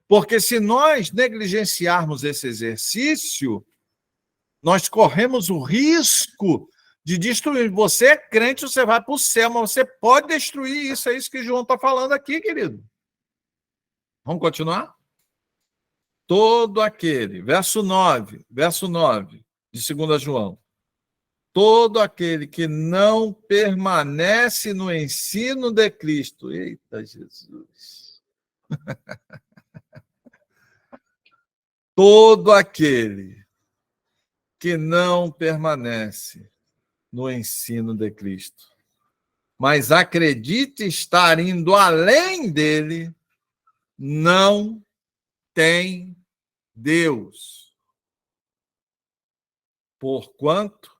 Porque se nós negligenciarmos esse exercício, nós corremos o risco de destruir. Você é crente, você vai para o céu, mas você pode destruir isso. É isso que João está falando aqui, querido. Vamos continuar? Todo aquele, verso 9 de 2 João. Todo aquele que não permanece no ensino de Cristo. Eita, Jesus. Todo aquele que não permanece no ensino de Cristo, mas acredita estar indo além dele, não tem Deus. Porquanto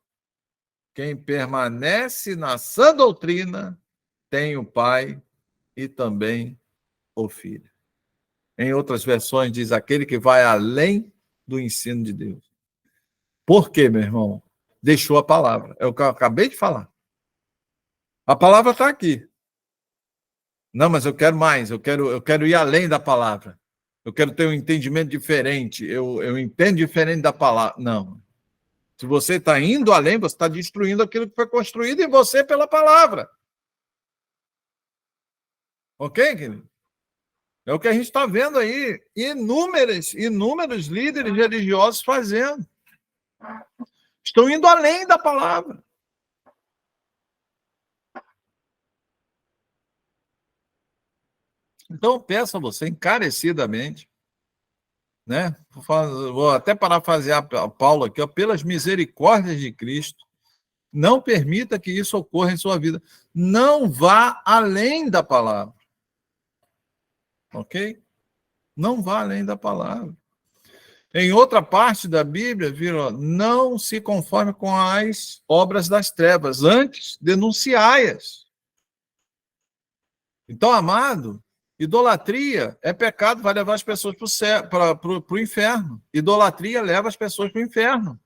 quem permanece na sã doutrina tem o Pai e também o Filho. Em outras versões diz aquele que vai além do ensino de Deus. Por quê, meu irmão? Deixou a palavra. É o que eu acabei de falar. A palavra está aqui. Não, mas eu quero mais. Eu quero ir além da palavra. Eu quero ter um entendimento diferente. Eu entendo diferente da palavra. Não. Se você está indo além, você está destruindo aquilo que foi construído em você pela palavra. Ok, querido? É o que a gente está vendo aí. Inúmeros líderes religiosos fazendo. Estão indo além da palavra. Então, eu peço a você encarecidamente, né? Vou até parafrasear Paulo aqui, ó, pelas misericórdias de Cristo, não permita que isso ocorra em sua vida. Não vá além da palavra. Ok? Não vá além da palavra. Em outra parte da Bíblia, viram, não se conforme com as obras das trevas, antes denunciai-as. Então, amado, idolatria é pecado, vai levar as pessoas para o inferno. Idolatria leva as pessoas para o inferno.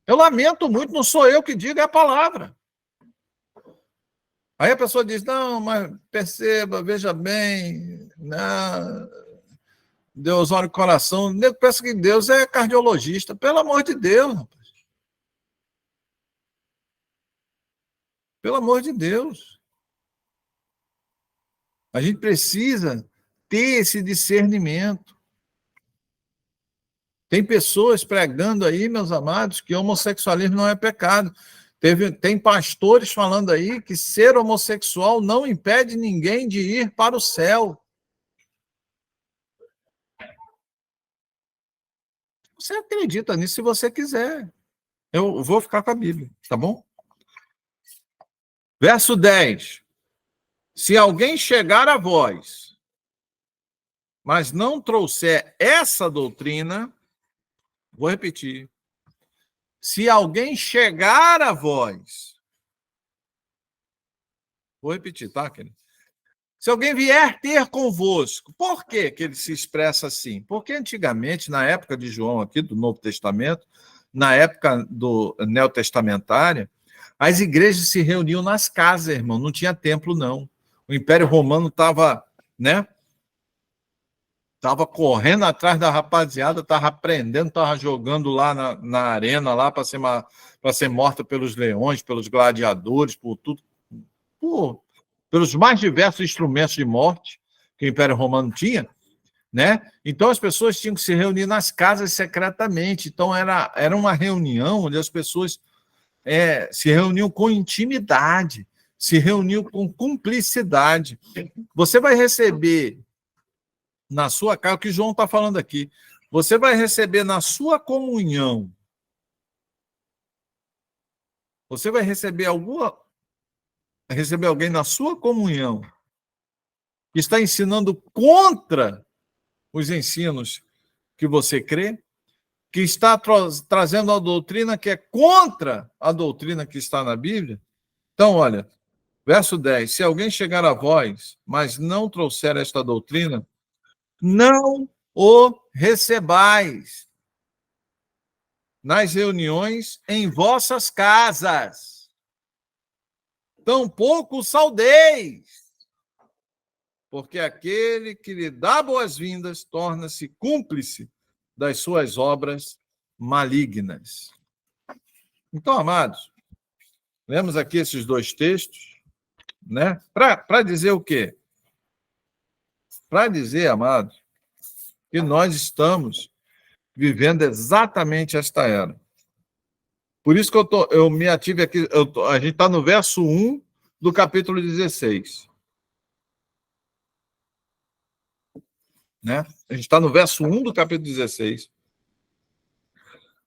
Eu lamento muito, não sou eu que digo, é a palavra. Aí a pessoa diz, não, mas perceba, veja bem, não, Deus olha o coração. Eu penso que Deus é cardiologista, pelo amor de Deus, rapaz. Pelo amor de Deus. A gente precisa ter esse discernimento. Tem pessoas pregando aí, meus amados, que homossexualismo não é pecado. Tem pastores falando aí que ser homossexual não impede ninguém de ir para o céu. Você acredita nisso se você quiser. Eu vou ficar com a Bíblia, tá bom? Verso 10. Se alguém chegar a vós, mas não trouxer essa doutrina, vou repetir. Se alguém chegar a vós, vou repetir, tá, querido? Se alguém vier ter convosco, por que que ele se expressa assim? Porque antigamente, na época de João aqui, do Novo Testamento, na época do neotestamentária, as igrejas se reuniam nas casas, irmão, não tinha templo, não. O Império Romano estava, né? Estava correndo atrás da rapaziada, estava prendendo, estava jogando lá na arena lá para ser morta pelos leões, pelos gladiadores, por tudo, pelos mais diversos instrumentos de morte que o Império Romano tinha, né? Então as pessoas tinham que se reunir nas casas secretamente. Então era uma reunião onde as pessoas se reuniam com intimidade, se reuniam com cumplicidade. Você vai receber na sua casa, o que João está falando aqui, você vai receber na sua comunhão, você vai receber alguém na sua comunhão que está ensinando contra os ensinos que você crê, que está trazendo a doutrina que é contra a doutrina que está na Bíblia. Então, olha, verso 10, se alguém chegar a vós, mas não trouxer esta doutrina, não o recebais nas reuniões em vossas casas. tampouco o saudeis, porque aquele que lhe dá boas-vindas torna-se cúmplice das suas obras malignas. Então, amados, lemos aqui esses dois textos, né? Para dizer o quê? Para dizer, amados, que nós estamos vivendo exatamente esta era. Por isso que eu me ative aqui, a gente está no verso 1 do capítulo 16. Né? A gente está no verso 1 do capítulo 16.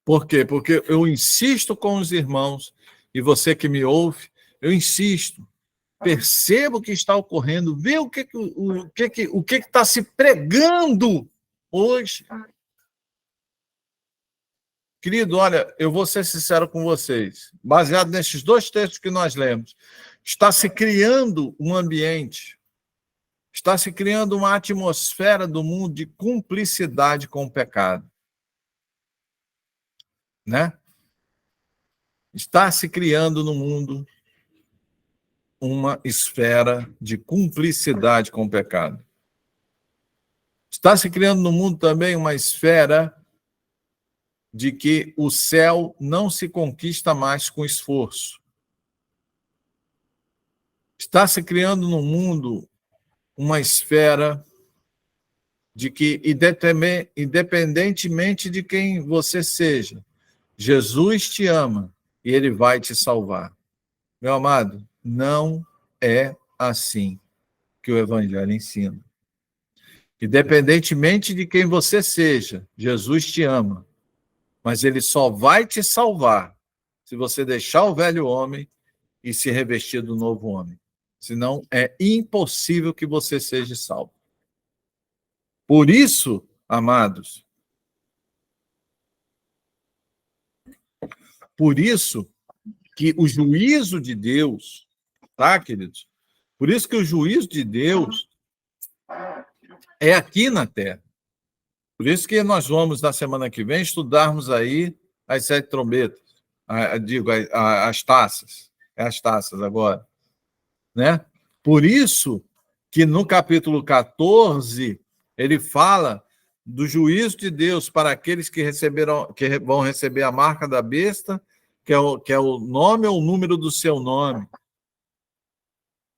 Por quê? Porque eu insisto com os irmãos, e você que me ouve, eu insisto, perceba o que está ocorrendo, vê o que está se pregando hoje. Querido, olha, eu vou ser sincero com vocês. Baseado nesses dois textos que nós lemos, está se criando um ambiente, está se criando uma atmosfera do mundo de cumplicidade com o pecado. Né? Está se criando no mundo uma esfera de cumplicidade com o pecado. Está se criando no mundo também uma esfera de que o céu não se conquista mais com esforço. Está se criando no mundo uma esfera de que, independentemente de quem você seja, Jesus te ama e ele vai te salvar. Meu amado, não é assim que o Evangelho ensina. Independentemente de quem você seja, Jesus te ama, mas ele só vai te salvar se você deixar o velho homem e se revestir do novo homem. Senão é impossível que você seja salvo. Por isso, amados, por isso que o juízo de Deus, tá, queridos? Por isso que o juízo de Deus é aqui na terra. Por isso que nós vamos, na semana que vem, estudarmos aí as 7 trombetas, as taças. É as taças agora. Né? Por isso que no capítulo 14, ele fala do juízo de Deus para aqueles que vão receber a marca da besta, que é o nome ou o número do seu nome.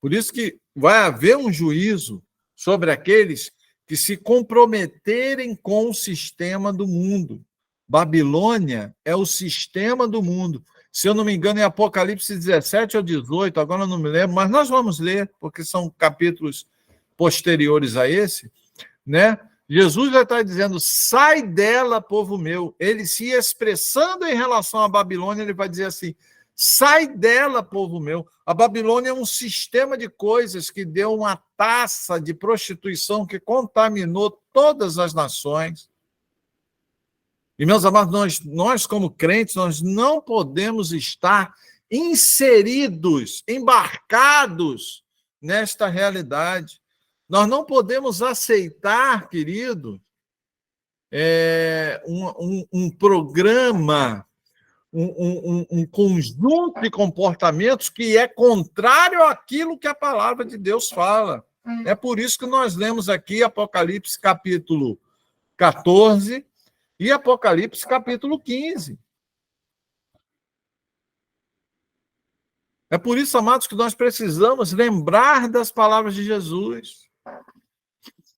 Por isso que vai haver um juízo sobre aqueles que se comprometerem com o sistema do mundo. Babilônia é o sistema do mundo. Se eu não me engano, em Apocalipse 17 ou 18, agora eu não me lembro, mas nós vamos ler, porque são capítulos posteriores a esse, né? Jesus já está dizendo, sai dela, povo meu. Ele se expressando em relação à Babilônia, ele vai dizer assim, sai dela, povo meu. A Babilônia é um sistema de coisas que deu uma taça de prostituição que contaminou todas as nações. E, meus amados, nós como crentes, nós não podemos estar inseridos, embarcados nesta realidade. Nós não podemos aceitar, querido, um programa, um conjunto de comportamentos que é contrário àquilo que a palavra de Deus fala. É por isso que nós lemos aqui Apocalipse capítulo 14 e Apocalipse capítulo 15. É por isso, amados, que nós precisamos lembrar das palavras de Jesus.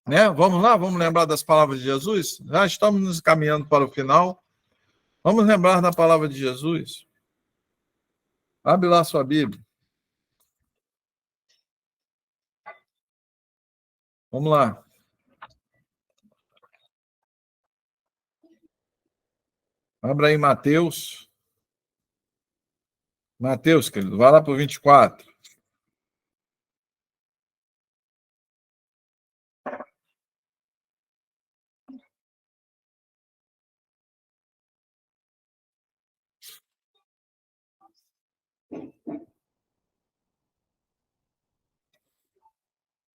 Né? Vamos lá, vamos lembrar das palavras de Jesus? Já estamos nos caminhando para o final. Vamos lembrar da palavra de Jesus? Abre lá sua Bíblia. Vamos lá. Abra aí Mateus. Mateus, querido, vai lá para o 24.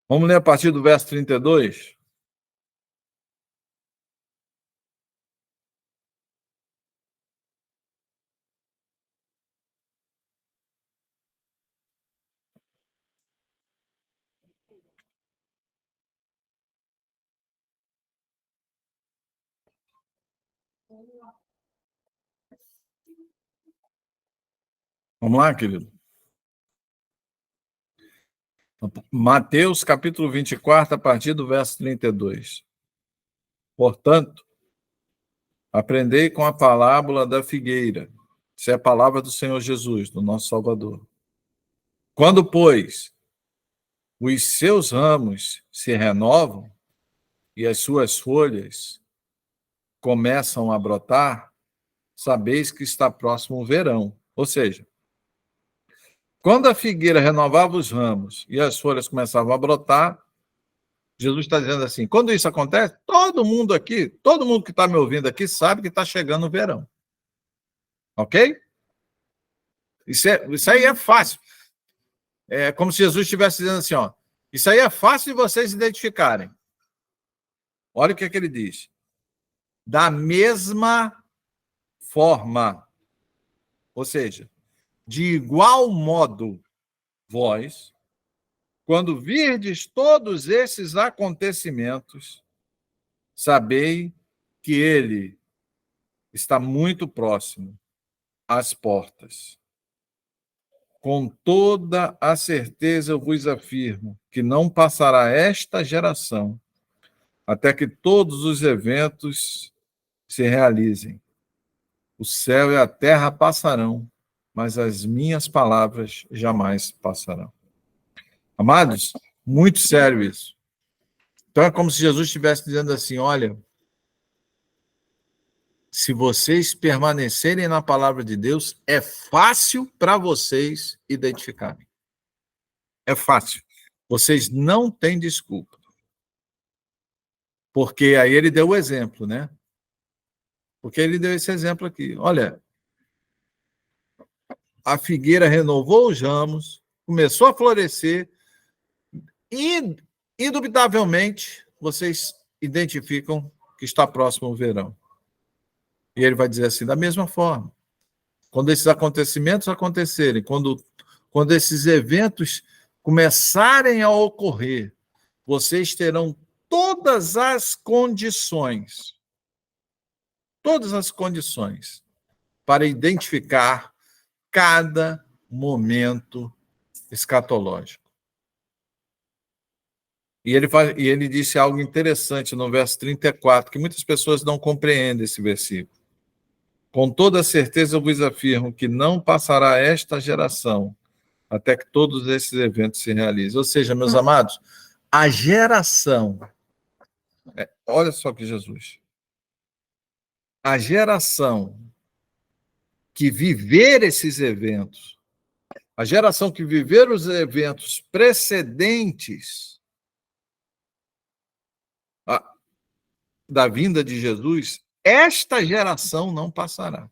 Vamos ler a partir do verso 32? Vamos lá, querido? Mateus, capítulo 24, a partir do verso 32. Portanto, aprendei com a parábola da figueira. Isso é a palavra do Senhor Jesus, do nosso Salvador. Quando, pois, os seus ramos se renovam e as suas folhas começam a brotar, sabeis que está próximo o verão. Ou seja, quando a figueira renovava os ramos e as folhas começavam a brotar, Jesus está dizendo assim, quando isso acontece, todo mundo aqui, todo mundo que está me ouvindo aqui sabe que está chegando o verão. Ok? Isso aí é fácil. É como se Jesus estivesse dizendo assim, ó, isso aí é fácil de vocês identificarem. Olha o que ele diz. Da mesma forma, ou seja, de igual modo, vós, quando virdes todos esses acontecimentos, sabei que ele está muito próximo às portas. Com toda a certeza eu vos afirmo que não passará esta geração até que todos os eventos se realizem. O céu e a terra passarão, mas as minhas palavras jamais passarão. Amados, muito sério isso. Então é como se Jesus estivesse dizendo assim, olha, se vocês permanecerem na palavra de Deus, é fácil para vocês identificarem. É fácil. Vocês não têm desculpa. Porque aí ele deu o exemplo, né? Porque ele deu esse exemplo aqui. Olha, a figueira renovou os ramos, começou a florescer e, indubitavelmente, vocês identificam que está próximo o verão. E ele vai dizer assim, da mesma forma, quando esses acontecimentos acontecerem, quando esses eventos começarem a ocorrer, vocês terão todas as condições para identificar cada momento escatológico. E ele disse algo interessante no verso 34, que muitas pessoas não compreendem esse versículo. Com toda certeza eu vos afirmo que não passará esta geração até que todos esses eventos se realizem. Ou seja, meus amados, a geração... olha só que Jesus... A geração que viver esses eventos, a geração que viver os eventos precedentes da vinda de Jesus, esta geração não passará.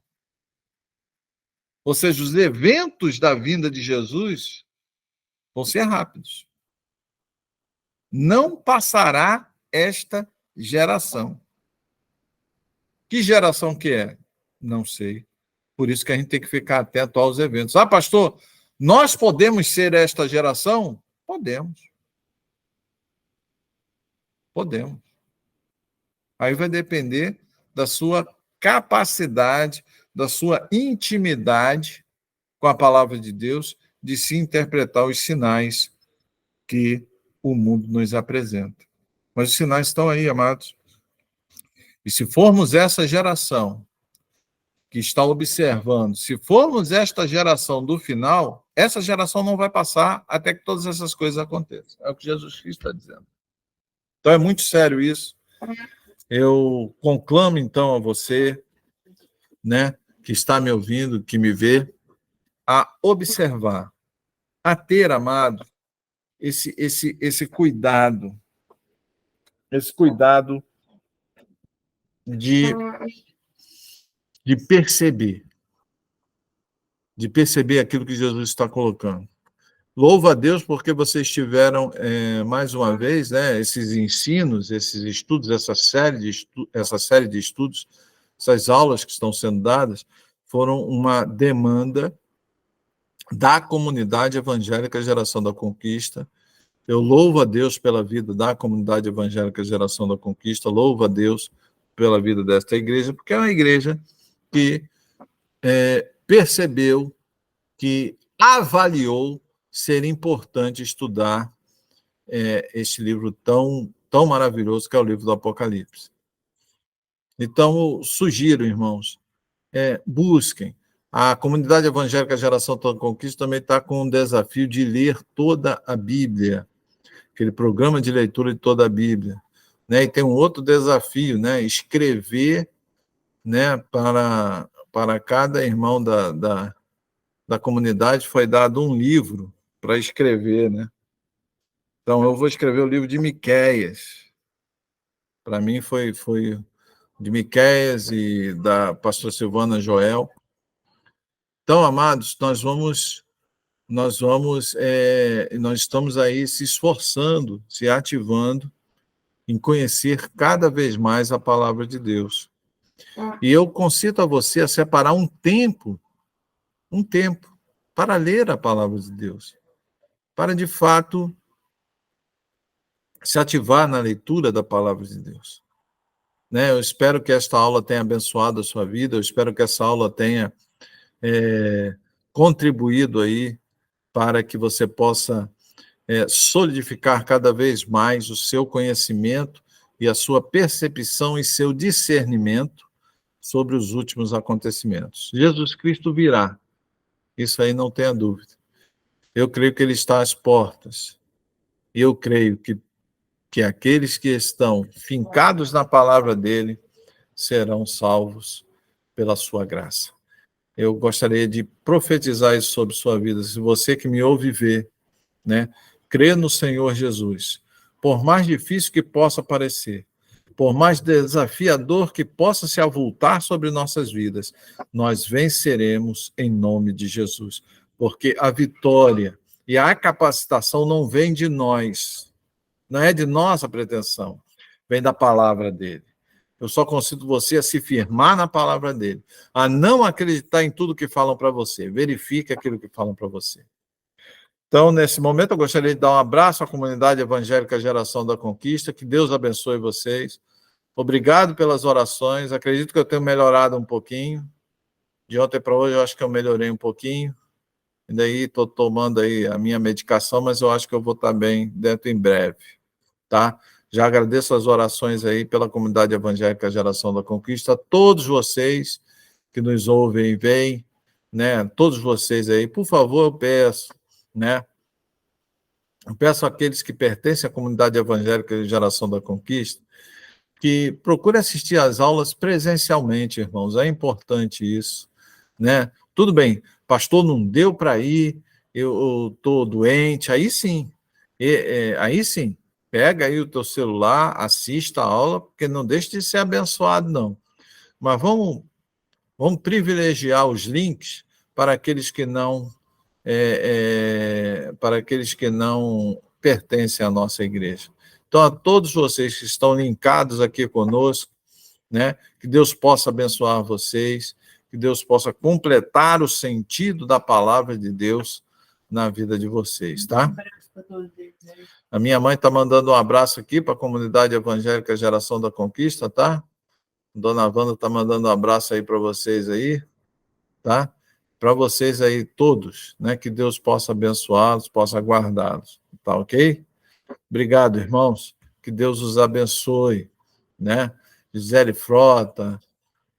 Ou seja, os eventos da vinda de Jesus vão ser rápidos. Não passará esta geração. Que geração que é? Não sei. Por isso que a gente tem que ficar atento aos eventos. Ah, pastor, nós podemos ser esta geração? Podemos. Podemos. Aí vai depender da sua capacidade, da sua intimidade com a palavra de Deus, de se interpretar os sinais que o mundo nos apresenta. Mas os sinais estão aí, amados. E se formos essa geração que está observando, se formos esta geração do final, essa geração não vai passar até que todas essas coisas aconteçam. É o que Jesus Cristo está dizendo. Então é muito sério isso. Eu conclamo, então, a você, né, que está me ouvindo, que me vê, a observar, a ter, amado, esse cuidado de perceber aquilo que Jesus está colocando. Louvo a Deus porque vocês tiveram, mais uma vez, né, esses ensinos, esses estudos, essa série de estudos, essas aulas que estão sendo dadas, foram uma demanda da comunidade evangélica Geração da Conquista. Eu louvo a Deus pela vida da comunidade evangélica Geração da Conquista, louvo a Deus pela vida desta igreja, porque é uma igreja que percebeu, que avaliou ser importante estudar este livro tão maravilhoso que é o livro do Apocalipse. Então, eu sugiro, irmãos, busquem. A comunidade evangélica Geração da Conquista também está com um desafio de ler toda a Bíblia, aquele programa de leitura de toda a Bíblia. Né? E tem um outro desafio, né? Escrever, né, para cada irmão da comunidade foi dado um livro para escrever. Né? Então, eu vou escrever o livro de Miqueias. Para mim, foi de Miqueias e da pastora Silvana Joel. Então, amados, nós estamos aí se esforçando, se ativando em conhecer cada vez mais a palavra de Deus. E eu concito a você a separar um tempo para ler a palavra de Deus, para de fato se ativar na leitura da palavra de Deus. Né? Eu espero que esta aula tenha abençoado a sua vida, eu espero que essa aula tenha contribuído aí para que você possa solidificar cada vez mais o seu conhecimento e a sua percepção e seu discernimento sobre os últimos acontecimentos. Jesus Cristo virá, isso aí não tenha dúvida. Eu creio que ele está às portas, e eu creio que aqueles que estão fincados na palavra dele serão salvos pela sua graça. Eu gostaria de profetizar isso sobre sua vida. Se você que me ouve ver, né, crê no Senhor Jesus, por mais difícil que possa parecer, por mais desafiador que possa se avultar sobre nossas vidas, nós venceremos em nome de Jesus, porque a vitória e a capacitação não vem de nós, não é de nossa pretensão, vem da palavra dele. Eu só consigo você a se firmar na palavra dele, a não acreditar em tudo que falam para você. Verifique aquilo que falam para você. Então, nesse momento, eu gostaria de dar um abraço à comunidade evangélica Geração da Conquista. Que Deus abençoe vocês. Obrigado pelas orações. Acredito que eu tenho melhorado um pouquinho. De ontem para hoje, eu acho que eu melhorei um pouquinho. E daí, estou tomando aí a minha medicação, mas eu acho que eu vou estar bem dentro em breve. Tá? Já agradeço as orações aí pela comunidade evangélica Geração da Conquista, todos vocês que nos ouvem e veem, né? Todos vocês aí, por favor, eu peço, né? Eu peço àqueles que pertencem à comunidade evangélica Geração da Conquista que procure assistir às aulas presencialmente, irmãos, é importante isso, né? Tudo bem, pastor, não deu para ir, eu estou doente, aí sim, aí sim. Pega aí o teu celular, assista a aula, porque não deixe de ser abençoado, não. Mas vamos privilegiar os links para aqueles que não pertencem à nossa igreja. Então, a todos vocês que estão linkados aqui conosco, né, que Deus possa abençoar vocês, que Deus possa completar o sentido da palavra de Deus na vida de vocês, tá? A minha mãe está mandando um abraço aqui para a comunidade evangélica Geração da Conquista, tá? Dona Wanda está mandando um abraço aí para vocês aí, tá? Para vocês aí todos, né? Que Deus possa abençoá-los, possa guardá-los, tá ok? Obrigado, irmãos. Que Deus os abençoe, né? Gisele Frota,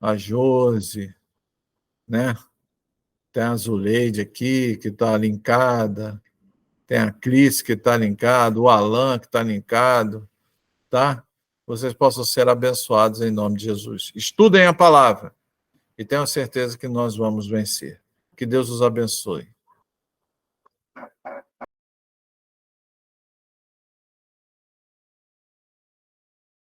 a Josi, né? Tem a Zuleide aqui, que está linkada. Tem a Cris, que está linkado, o Alan, que está linkado, tá? Vocês possam ser abençoados em nome de Jesus. Estudem a palavra e tenham certeza que nós vamos vencer. Que Deus os abençoe.